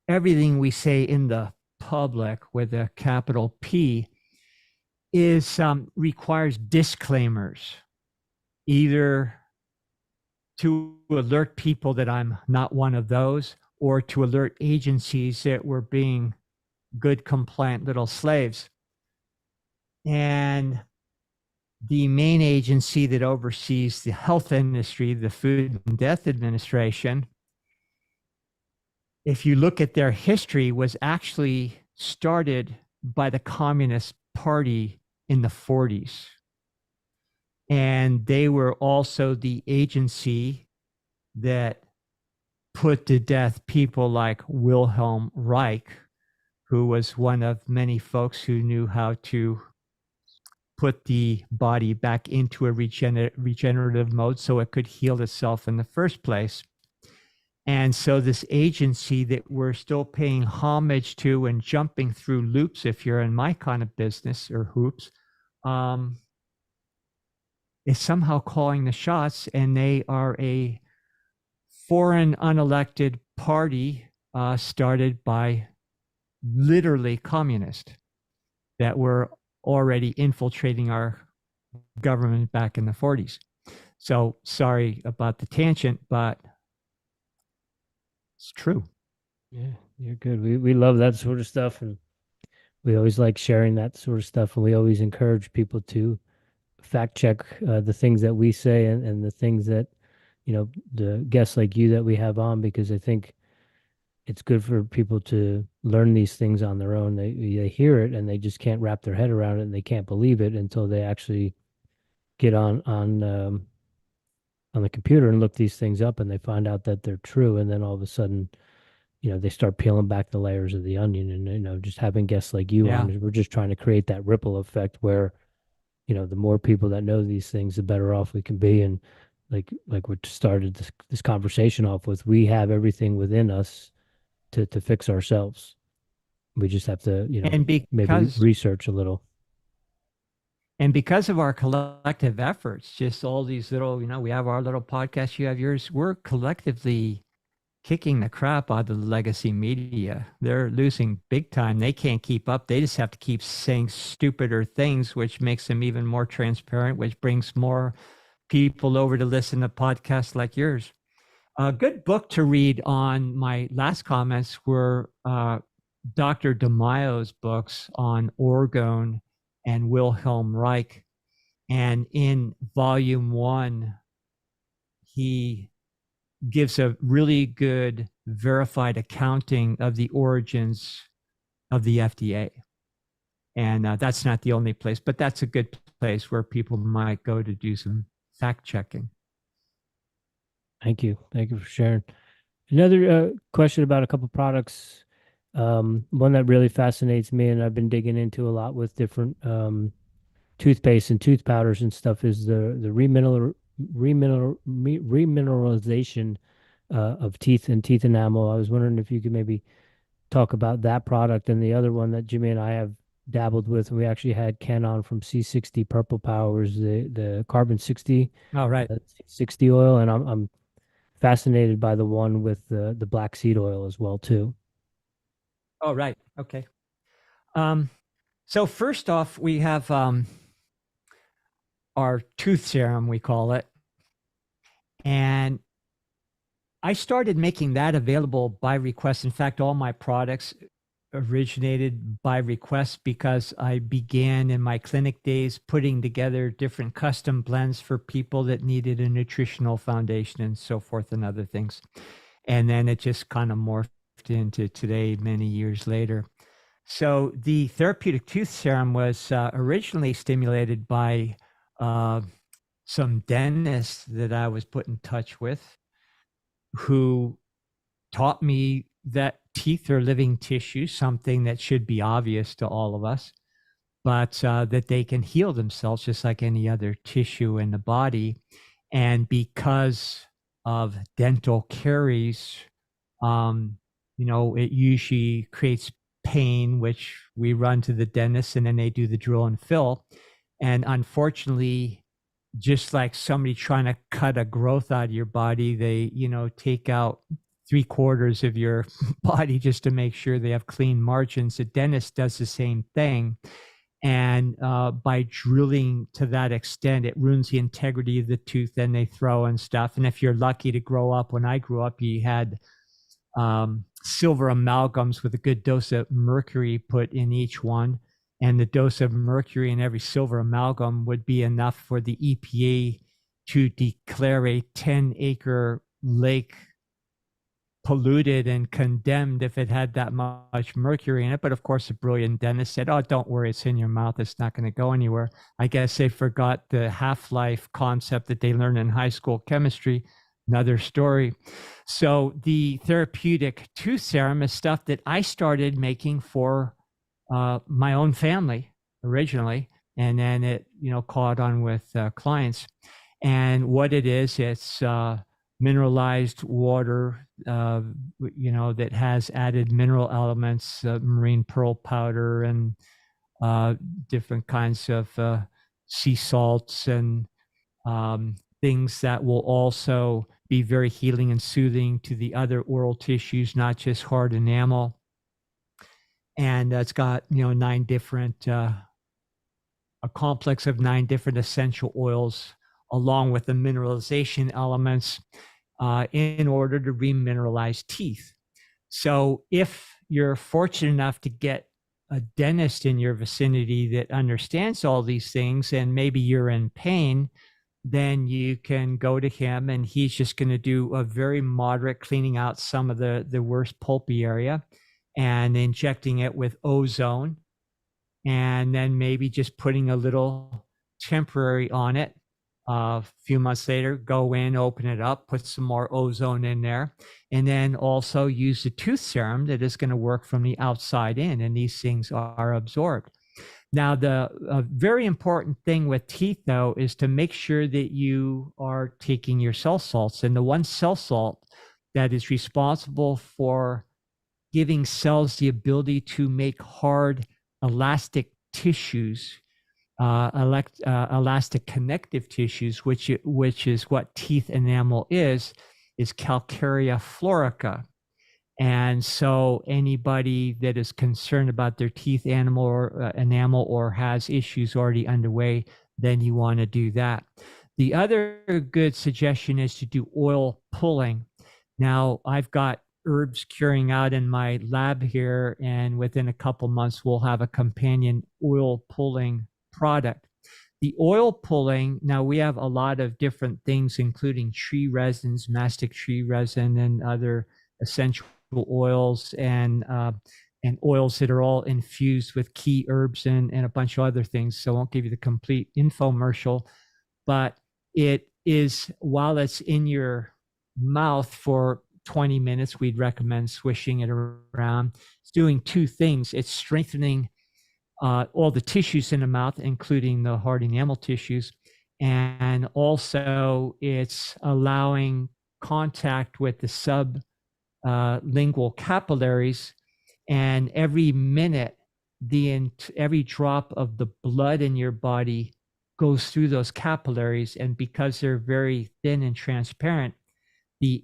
everything we say in the public with a capital P is requires disclaimers, either to alert people that I'm not one of those, or to alert agencies that we're being good, compliant little slaves. And the main agency that oversees the health industry, the Food and Death Administration, if you look at their history, was actually started by the Communist Party in the 40s. And they were also the agency that put to death people like Wilhelm Reich, who was one of many folks who knew how to put the body back into a regenerative mode so it could heal itself in the first place. And so this agency that we're still paying homage to and jumping through loops, if you're in my kind of business, or hoops, is somehow calling the shots, and they are a foreign unelected party started by literally communists that were already infiltrating our government back in the 40s. So sorry about the tangent, but it's true. Yeah, you're good. We love that sort of stuff, and we always like sharing that sort of stuff, and we always encourage people to fact check the things that we say, and the things that the guests like you that we have on, because I think it's good for people to learn these things on their own. They hear it and they just can't wrap their head around it, and they can't believe it until they actually get on the computer and look these things up, and they find out that they're true, and then all of a sudden they start peeling back the layers of the onion. And just having guests like you Yeah. on, we're just trying to create that ripple effect where the more people that know these things, the better off we can be. And like we started this conversation off with, we have everything within us to fix ourselves. We just have to And maybe because research a little. and because of our collective efforts, just all these little, we have our little podcast, you have yours, we're collectively kicking the crap out of the legacy media. They're losing big time. They can't keep up. They just have to keep saying stupider things, which makes them even more transparent, which brings more people over to listen to podcasts like yours. A good book to read on my last comments were Dr. DeMaio's books on orgone and Wilhelm Reich. And in volume 1, he gives a really good verified accounting of the origins of the FDA. And that's not the only place, but that's a good place where people might go to do some fact checking. Thank you. Thank you for sharing. Another question about a couple products. One that really fascinates me, and I've been digging into a lot with different toothpaste and tooth powders and stuff, is the remineralization of teeth and teeth enamel. I was wondering if you could maybe talk about that product. And the other one that Jimmy and I have dabbled with, and we actually had Ken on from C60 Purple Powers, the carbon 60, All right. 60 oil, and I'm fascinated by the one with the black seed oil as well too. Oh, right. Okay. So first off, we have our tooth serum, we call it. And I started making that available by request. In fact, all my products originated by request because I began in my clinic days putting together different custom blends for people that needed a nutritional foundation and so forth and other things. And then it just kind of morphed into today, many years later. So the therapeutic tooth serum was originally stimulated by some dentists that I was put in touch with, who taught me that teeth are living tissue, something that should be obvious to all of us, but that they can heal themselves just like any other tissue in the body. And because of dental caries, it usually creates pain, which we run to the dentist and then they do the drill and fill. And unfortunately, just like somebody trying to cut a growth out of your body, they, take out 3/4 of your body just to make sure they have clean margins. A dentist does the same thing. And by drilling to that extent, it ruins the integrity of the tooth. Then they throw and stuff. And if you're lucky to grow up, when I grew up, you had silver amalgams with a good dose of mercury put in each one. And the dose of mercury in every silver amalgam would be enough for the EPA to declare a 10-acre lake polluted and condemned if it had that much mercury in it. But of course, a brilliant dentist said, "Oh, don't worry, it's in your mouth. It's not going to go anywhere." I guess they forgot the half-life concept that they learned in high school chemistry. Another story. So the therapeutic tooth serum is stuff that I started making for my own family originally, and then it caught on with clients. And what it is, it's mineralized water that has added mineral elements, marine pearl powder, and different kinds of sea salts and things that will also be very healing and soothing to the other oral tissues, not just hard enamel. And it's got 9 different a complex of 9 different essential oils, along with the mineralization elements, in order to remineralize teeth. So if you're fortunate enough to get a dentist in your vicinity that understands all these things, and maybe you're in pain, then you can go to him and he's just going to do a very moderate cleaning out some of the worst pulpy area and injecting it with ozone, and then maybe just putting a little temporary on it. A few months later, go in, open it up, put some more ozone in there, and then also use the tooth serum that is going to work from the outside in, and these things are absorbed. Now, the very important thing with teeth, though, is to make sure that you are taking your cell salts. And the one cell salt that is responsible for giving cells the ability to make hard, elastic tissues, elastic connective tissues, which is what teeth enamel is is Calcarea florica. And so anybody that is concerned about their teeth animal or enamel or has issues already underway, then you want to do that. The other good suggestion is to do oil pulling. Now, I've got herbs curing out in my lab here, and within a couple months, we'll have a companion oil pulling product. The oil pulling, now we have a lot of different things, including tree resins, mastic tree resin, and other essential oils and oils that are all infused with key herbs and a bunch of other things. So I won't give you the complete infomercial, but it is, while it's in your mouth for 20 minutes, we'd recommend swishing it around. It's doing two things. It's strengthening all the tissues in the mouth, including the hard enamel tissues. And also it's allowing contact with the sublingual capillaries. And every minute, every drop of the blood in your body goes through those capillaries. And because they're very thin and transparent, the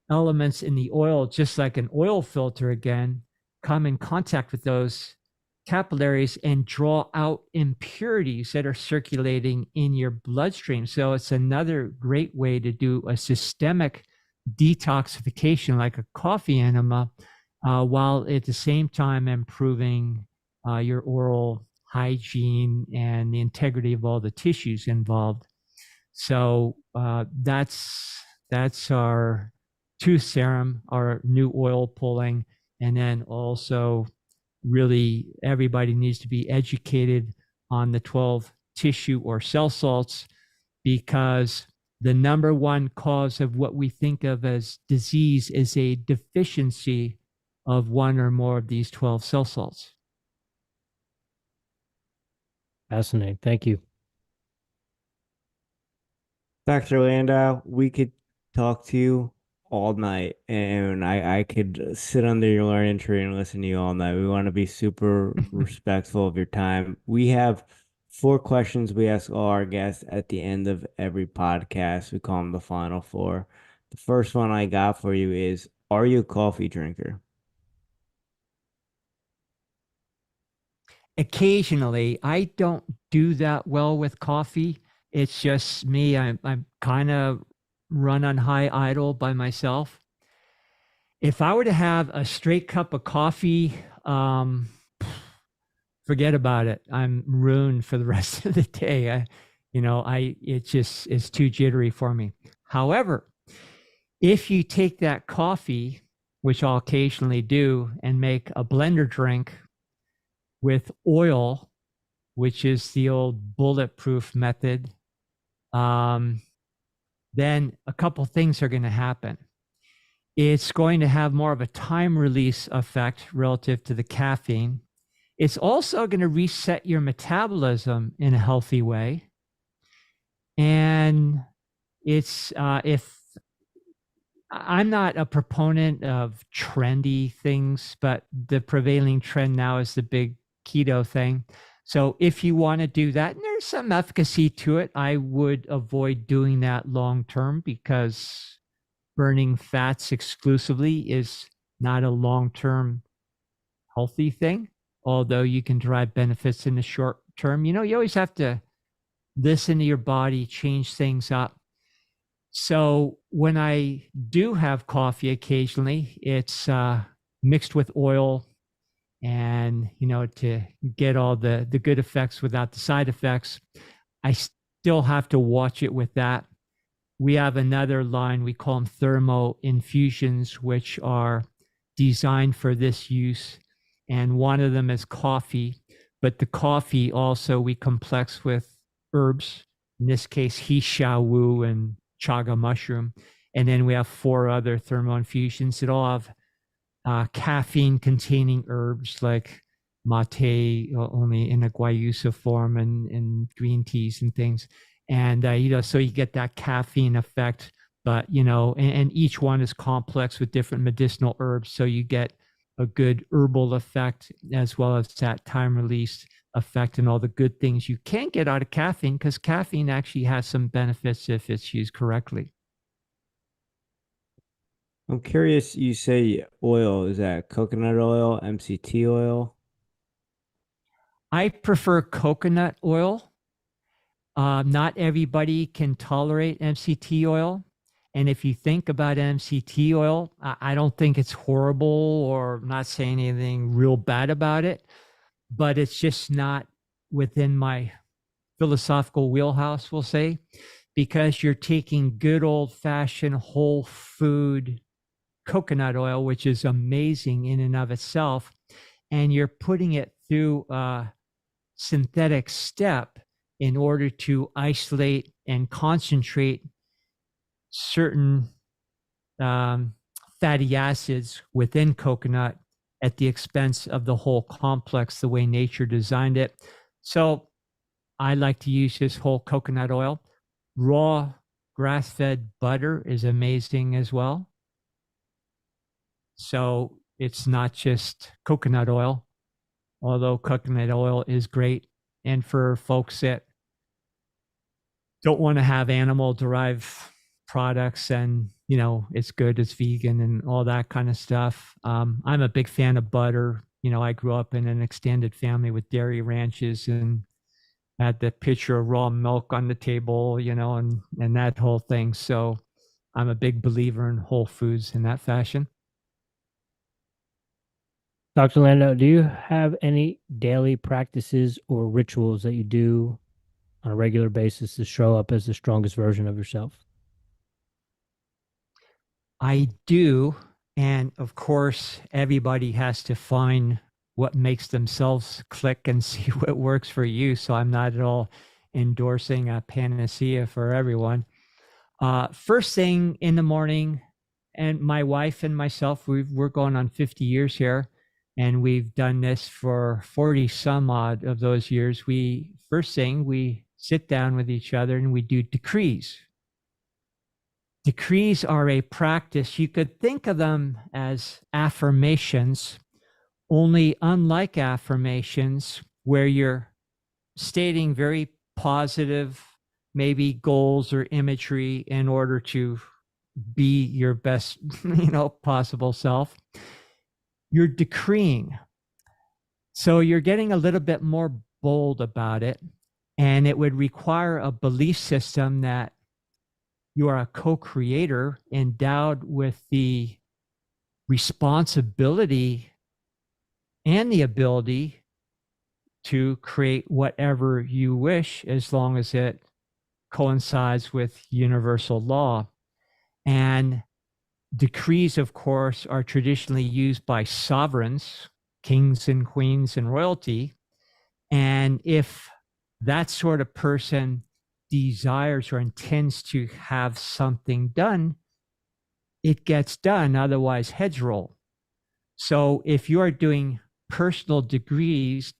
elements in the oil, just like an oil filter again, come in contact with those capillaries and draw out impurities that are circulating in your bloodstream. So it's another great way to do a systemic detoxification, like a coffee enema, while at the same time improving your oral hygiene and the integrity of all the tissues involved. So that's our tooth serum, our new oil pulling, and then also really everybody needs to be educated on the 12 tissue or cell salts, because the number one cause of what we think of as disease is a deficiency of one or more of these 12 cell salts. Fascinating. Thank you. Dr. Landau, we could talk to you all night, and I could sit under your learning tree and listen to you all night. We want to be super respectful of your time. We have 4 questions we ask all our guests at the end of every podcast. We call them the final 4. The first one I got for you is, are you a coffee drinker? Occasionally. I don't do that well with coffee. It's just me. I'm kind of run on high idle by myself. If I were to have a straight cup of coffee, forget about it. I'm ruined for the rest of the day. It's too jittery for me. However, if you take that coffee, which I'll occasionally do, and make a blender drink with oil, which is the old bulletproof method, then a couple things are going to happen. It's going to have more of a time release effect relative to the caffeine. It's also going to reset your metabolism in a healthy way. And if I'm not a proponent of trendy things, but the prevailing trend now is the big keto thing. So if you want to do that, and there's some efficacy to it, I would avoid doing that long term, because burning fats exclusively is not a long-term healthy thing, although you can derive benefits in the short term. You always have to listen to your body, change things up. So when I do have coffee occasionally, it's mixed with oil, and to get all the good effects without the side effects. I still have to watch it with that. We have another line, we call them thermo infusions, which are designed for this use, and one of them is coffee, but the coffee also we complex with herbs, in this case he shao wu and chaga mushroom, and then we have 4 other thermo infusions that all have caffeine containing herbs like mate, only in a guayusa form, and green teas and things. And, so you get that caffeine effect, but, and each one is complex with different medicinal herbs. So you get a good herbal effect as well as that time release effect and all the good things you can get out of caffeine, because caffeine actually has some benefits if it's used correctly. I'm curious, you say oil, is that coconut oil, MCT oil? I prefer coconut oil. Not everybody can tolerate MCT oil. And if you think about MCT oil, I don't think it's horrible or not saying anything real bad about it, but it's just not within my philosophical wheelhouse, we'll say, because you're taking good old fashioned whole food coconut oil, which is amazing in and of itself, and you're putting it through a synthetic step in order to isolate and concentrate certain um, fatty acids within coconut at the expense of the whole complex, the way nature designed it. So I like to use this whole coconut oil. Raw grass fed butter is amazing as well. So it's not just coconut oil, although coconut oil is great. And for folks that don't want to have animal derived products and, it's good, it's vegan and all that kind of stuff. I'm a big fan of butter. I grew up in an extended family with dairy ranches and had the pitcher of raw milk on the table, and that whole thing. So I'm a big believer in whole foods in that fashion. Dr. Lando, do you have any daily practices or rituals that you do on a regular basis to show up as the strongest version of yourself? I do. And of course, everybody has to find what makes themselves click and see what works for you. So I'm not at all endorsing a panacea for everyone. First thing in the morning, and my wife and myself, we're going on 50 years here, and we've done this for 40 some odd of those years. First thing, we sit down with each other and we do decrees. Decrees are a practice. You could think of them as affirmations, only unlike affirmations, where you're stating very positive, maybe goals or imagery in order to be your best, possible self. You're decreeing. So you're getting a little bit more bold about it. And it would require a belief system that you are a co-creator endowed with the responsibility and the ability to create whatever you wish, as long as it coincides with universal law. And decrees, of course, are traditionally used by sovereigns, kings and queens and royalty. And if that sort of person desires or intends to have something done, it gets done. Otherwise, heads roll. So if you are doing personal decrees,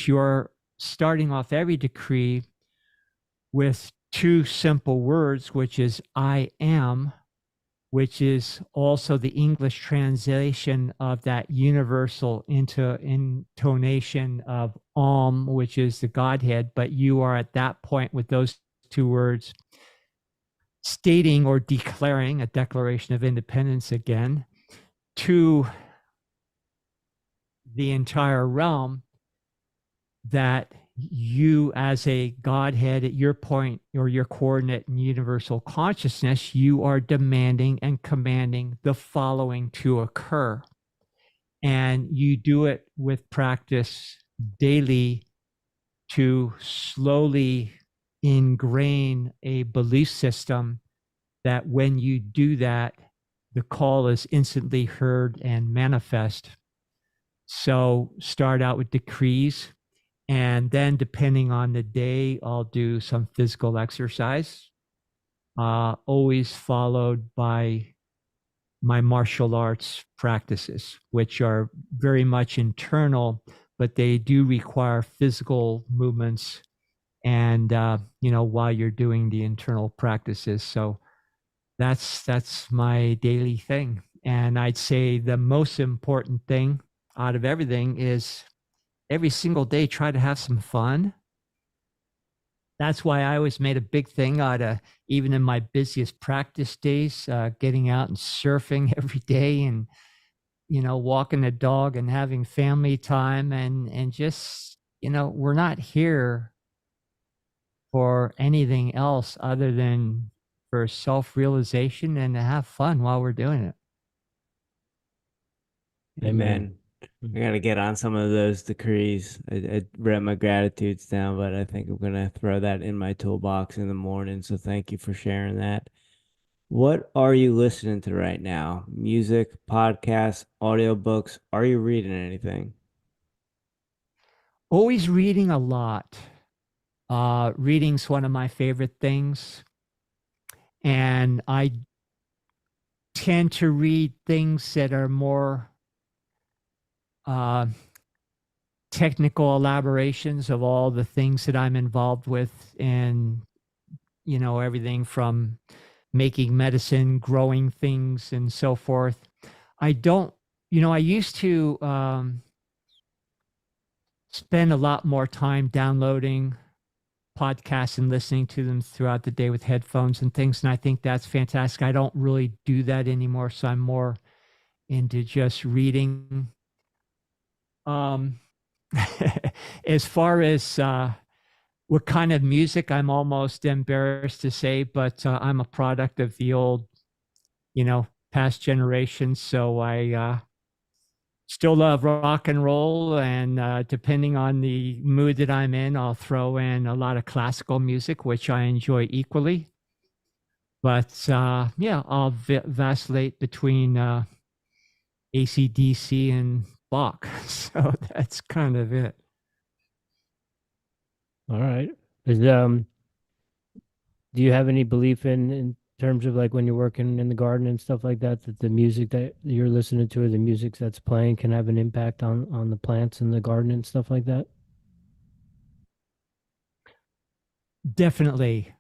you're starting off every decree with two simple words, which is I am, which is also the English translation of that universal intonation of which is the Godhead. But you are at that point with those two words stating or declaring a declaration of independence again to the entire realm that you, as a Godhead at your point or your coordinate in universal consciousness, you are demanding and commanding the following to occur. And you do it with practice daily to slowly ingrain a belief system that when you do that, the call is instantly heard and manifest. So start out with decrees. And then, depending on the day, I'll do some physical exercise, always followed by my martial arts practices, which are very much internal, but they do require physical movements. And, while you're doing the internal practices. So that's my daily thing. And I'd say the most important thing out of everything is every single day try to have some fun. That's why I always made a big thing out of, even in my busiest practice days, getting out and surfing every day, and walking the dog and having family time, and just, we're not here for anything else other than for self-realization and to have fun while we're doing it. Amen. Amen. I gotta get on some of those decrees. I read my gratitudes down, but I think I'm gonna throw that in my toolbox in the morning. So thank you for sharing that. What are you listening to right now? Music, podcasts, audiobooks? Are you reading anything? Always reading a lot. Reading's one of my favorite things. And I tend to read things that are more uh, technical elaborations of all the things that I'm involved with, and everything from making medicine, growing things, and so forth. I don't, I used to spend a lot more time downloading podcasts and listening to them throughout the day with headphones and things. And I think that's fantastic. I don't really do that anymore. So I'm more into just reading. Um, as far as what kind of music, I'm almost embarrassed to say, but I'm a product of the old, past generations. So I still love rock and roll, and depending on the mood that I'm in, I'll throw in a lot of classical music, which I enjoy equally. But yeah, I'll vacillate between AC/DC and Bach. So that's kind of it. All right. Is do you have any belief in terms of like when you're working in the garden and stuff like that, that the music that you're listening to or the music that's playing can have an impact on the plants in the garden and stuff like that? Definitely.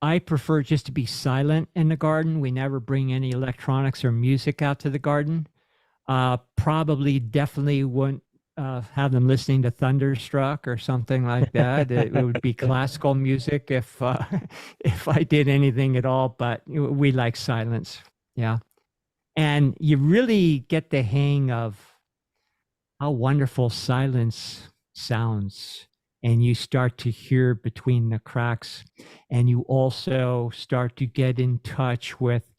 I prefer just to be silent in the garden. We never bring any electronics or music out to the garden. Probably definitely wouldn't have them listening to Thunderstruck or something like that. It would be classical music if if I did anything at all. But we like silence. Yeah, and you really get the hang of how wonderful silence sounds. And you start to hear between the cracks. And you also start to get in touch with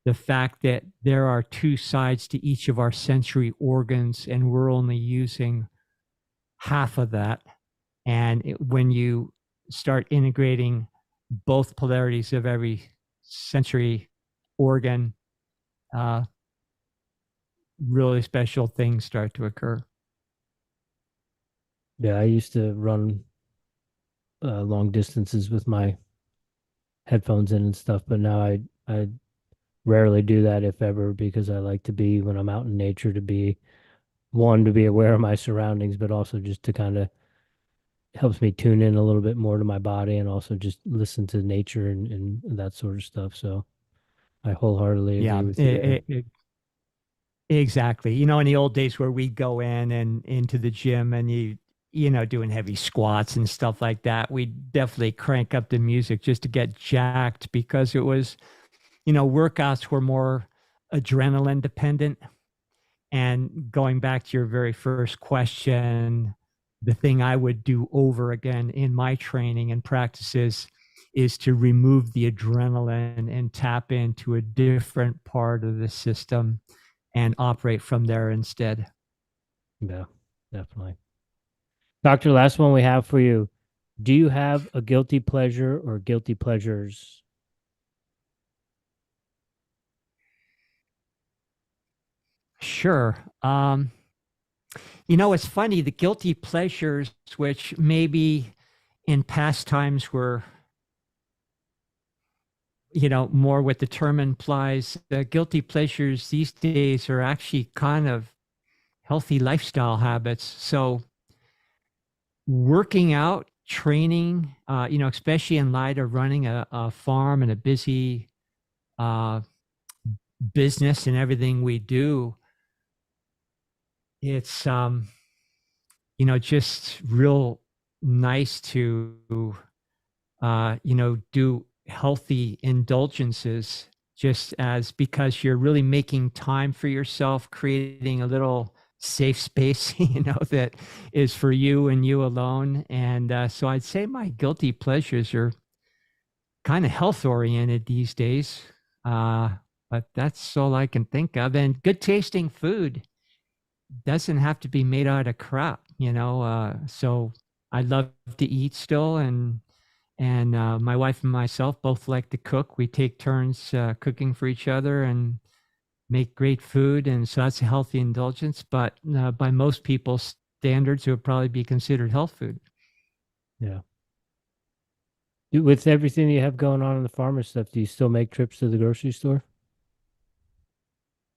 the fact that there are two sides to each of our sensory organs, and we're only using half of that. And when you start integrating both polarities of every sensory organ, uh, really special things start to occur. Yeah, I used to run long distances with my headphones in and stuff, but now I rarely do that if ever because I like to be when I'm out in nature to be one to be aware of my surroundings, but also just to kind of helps me tune in a little bit more to my body and also just listen to nature and that sort of stuff. So I wholeheartedly Yeah, agree with you there. exactly. In the old days where we'd go in and into the gym, and doing heavy squats and stuff like that, we'd definitely crank up the music just to get jacked, because it was, workouts were more adrenaline dependent. And going back to your very first question, the thing I would do over again in my training and practices is to remove the adrenaline and tap into a different part of the system and operate from there instead. Yeah, definitely. Doctor, last one we have for you. Do you have a guilty pleasure or guilty pleasures? Sure. It's funny, the guilty pleasures, which maybe in past times were, more what the term implies, guilty pleasures these days are actually kind of healthy lifestyle habits. So working out, training, especially in light of running a farm and a busy uh, business and everything we do, it's just real nice to do healthy indulgences just as because you're really making time for yourself, creating a little safe space, that is for you and you alone. And so I'd say my guilty pleasures are kind of health oriented these days. Uh, but that's all I can think of. And good tasting food doesn't have to be made out of crap. So I love to eat still, and my wife and myself both like to cook. We take turns cooking for each other and make great food, and so that's a healthy indulgence. But by most people's standards, it would probably be considered health food. Yeah. With everything you have going on in the farmer stuff, do you still make trips to the grocery store?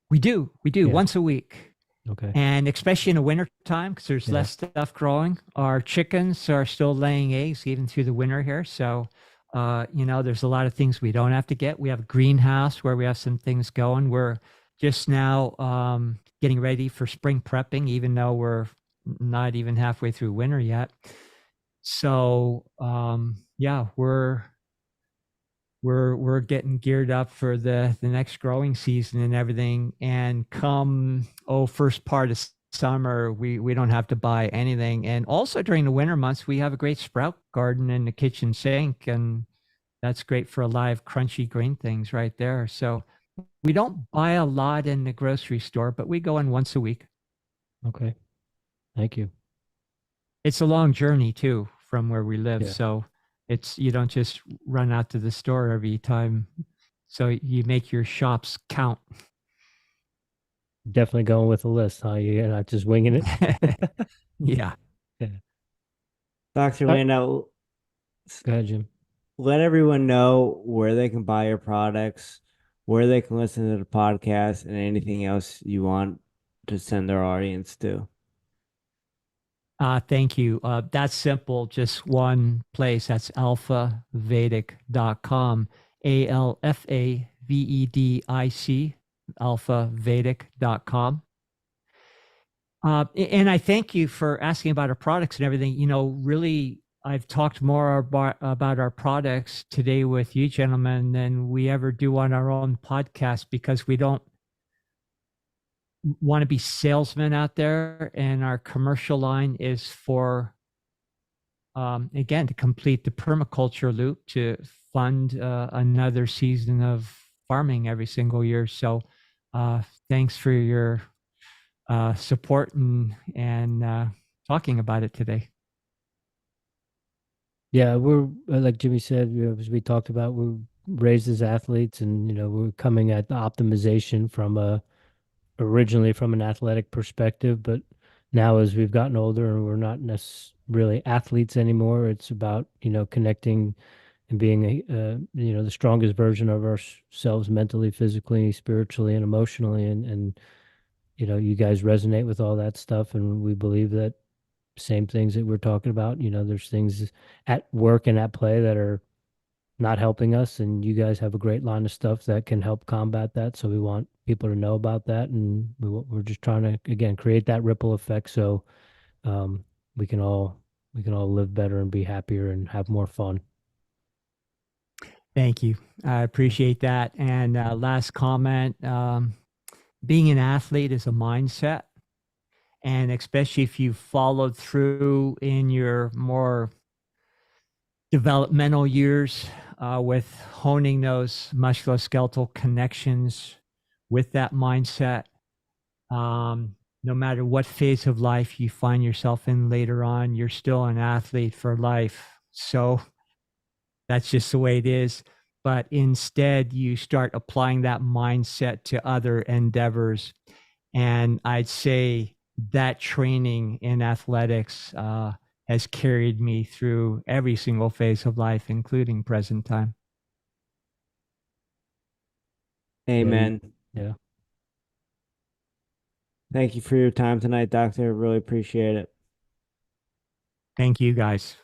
We do Yeah. once a week. Okay. And especially in the winter time, because there's Yeah. less stuff growing, our chickens are still laying eggs even through the winter here. So, there's a lot of things we don't have to get. We have a greenhouse where we have some things going. We're just now getting ready for spring prepping, even though we're not even halfway through winter yet. So, yeah, we're getting geared up for the next growing season and everything. And come first part of summer, we don't have to buy anything. And also during the winter months, we have a great sprout garden in the kitchen sink, and that's great for alive, crunchy green things right there. So we don't buy a lot in the grocery store, but we go in once a week. Okay. Thank you. It's a long journey too from where we live, Yeah. so it's you don't just run out to the store every time. So you make your shops count. Definitely going with a list, huh? You're not just winging it. Yeah. Yeah. Dr. All right. Lando, Go ahead, Jim. let everyone know where they can buy your products, where they can listen to the podcast, and anything else you want to send their audience to. Thank you. That's simple. Just one place. That's alphavedic.com. ALFAVEDIC, alphavedic.com. And I thank you for asking about our products and everything. Really, I've talked more about our products today with you gentlemen than we ever do on our own podcast, because we don't want to be salesmen out there. And our commercial line is for, again, to complete the permaculture loop to fund another season of farming every single year. So thanks for your support and talking about it today. Yeah, we're like Jimmy said, as we talked about, we're raised as athletes, and we're coming at the optimization from originally from an athletic perspective, but now as we've gotten older and we're not necessarily athletes anymore, it's about connecting and being the strongest version of ourselves mentally, physically, spiritually, and emotionally, and you guys resonate with all that stuff, and we believe that same things that we're talking about. There's things at work and at play that are not helping us, and you guys have a great line of stuff that can help combat that. So we want people to know about that, and we're just trying to again create that ripple effect so um, we can all live better and be happier and have more fun. Thank you. I appreciate that. And last comment, being an athlete is a mindset. And especially if you followed through in your more developmental years with honing those musculoskeletal connections with that mindset, no matter what phase of life you find yourself in later on, you're still an athlete for life. So that's just the way it is. But instead, you start applying that mindset to other endeavors. And I'd say that training in athletics has carried me through every single phase of life, including present time. Yeah, Amen. yeah. Thank you for your time tonight, Doctor. Really appreciate it. Thank you, guys.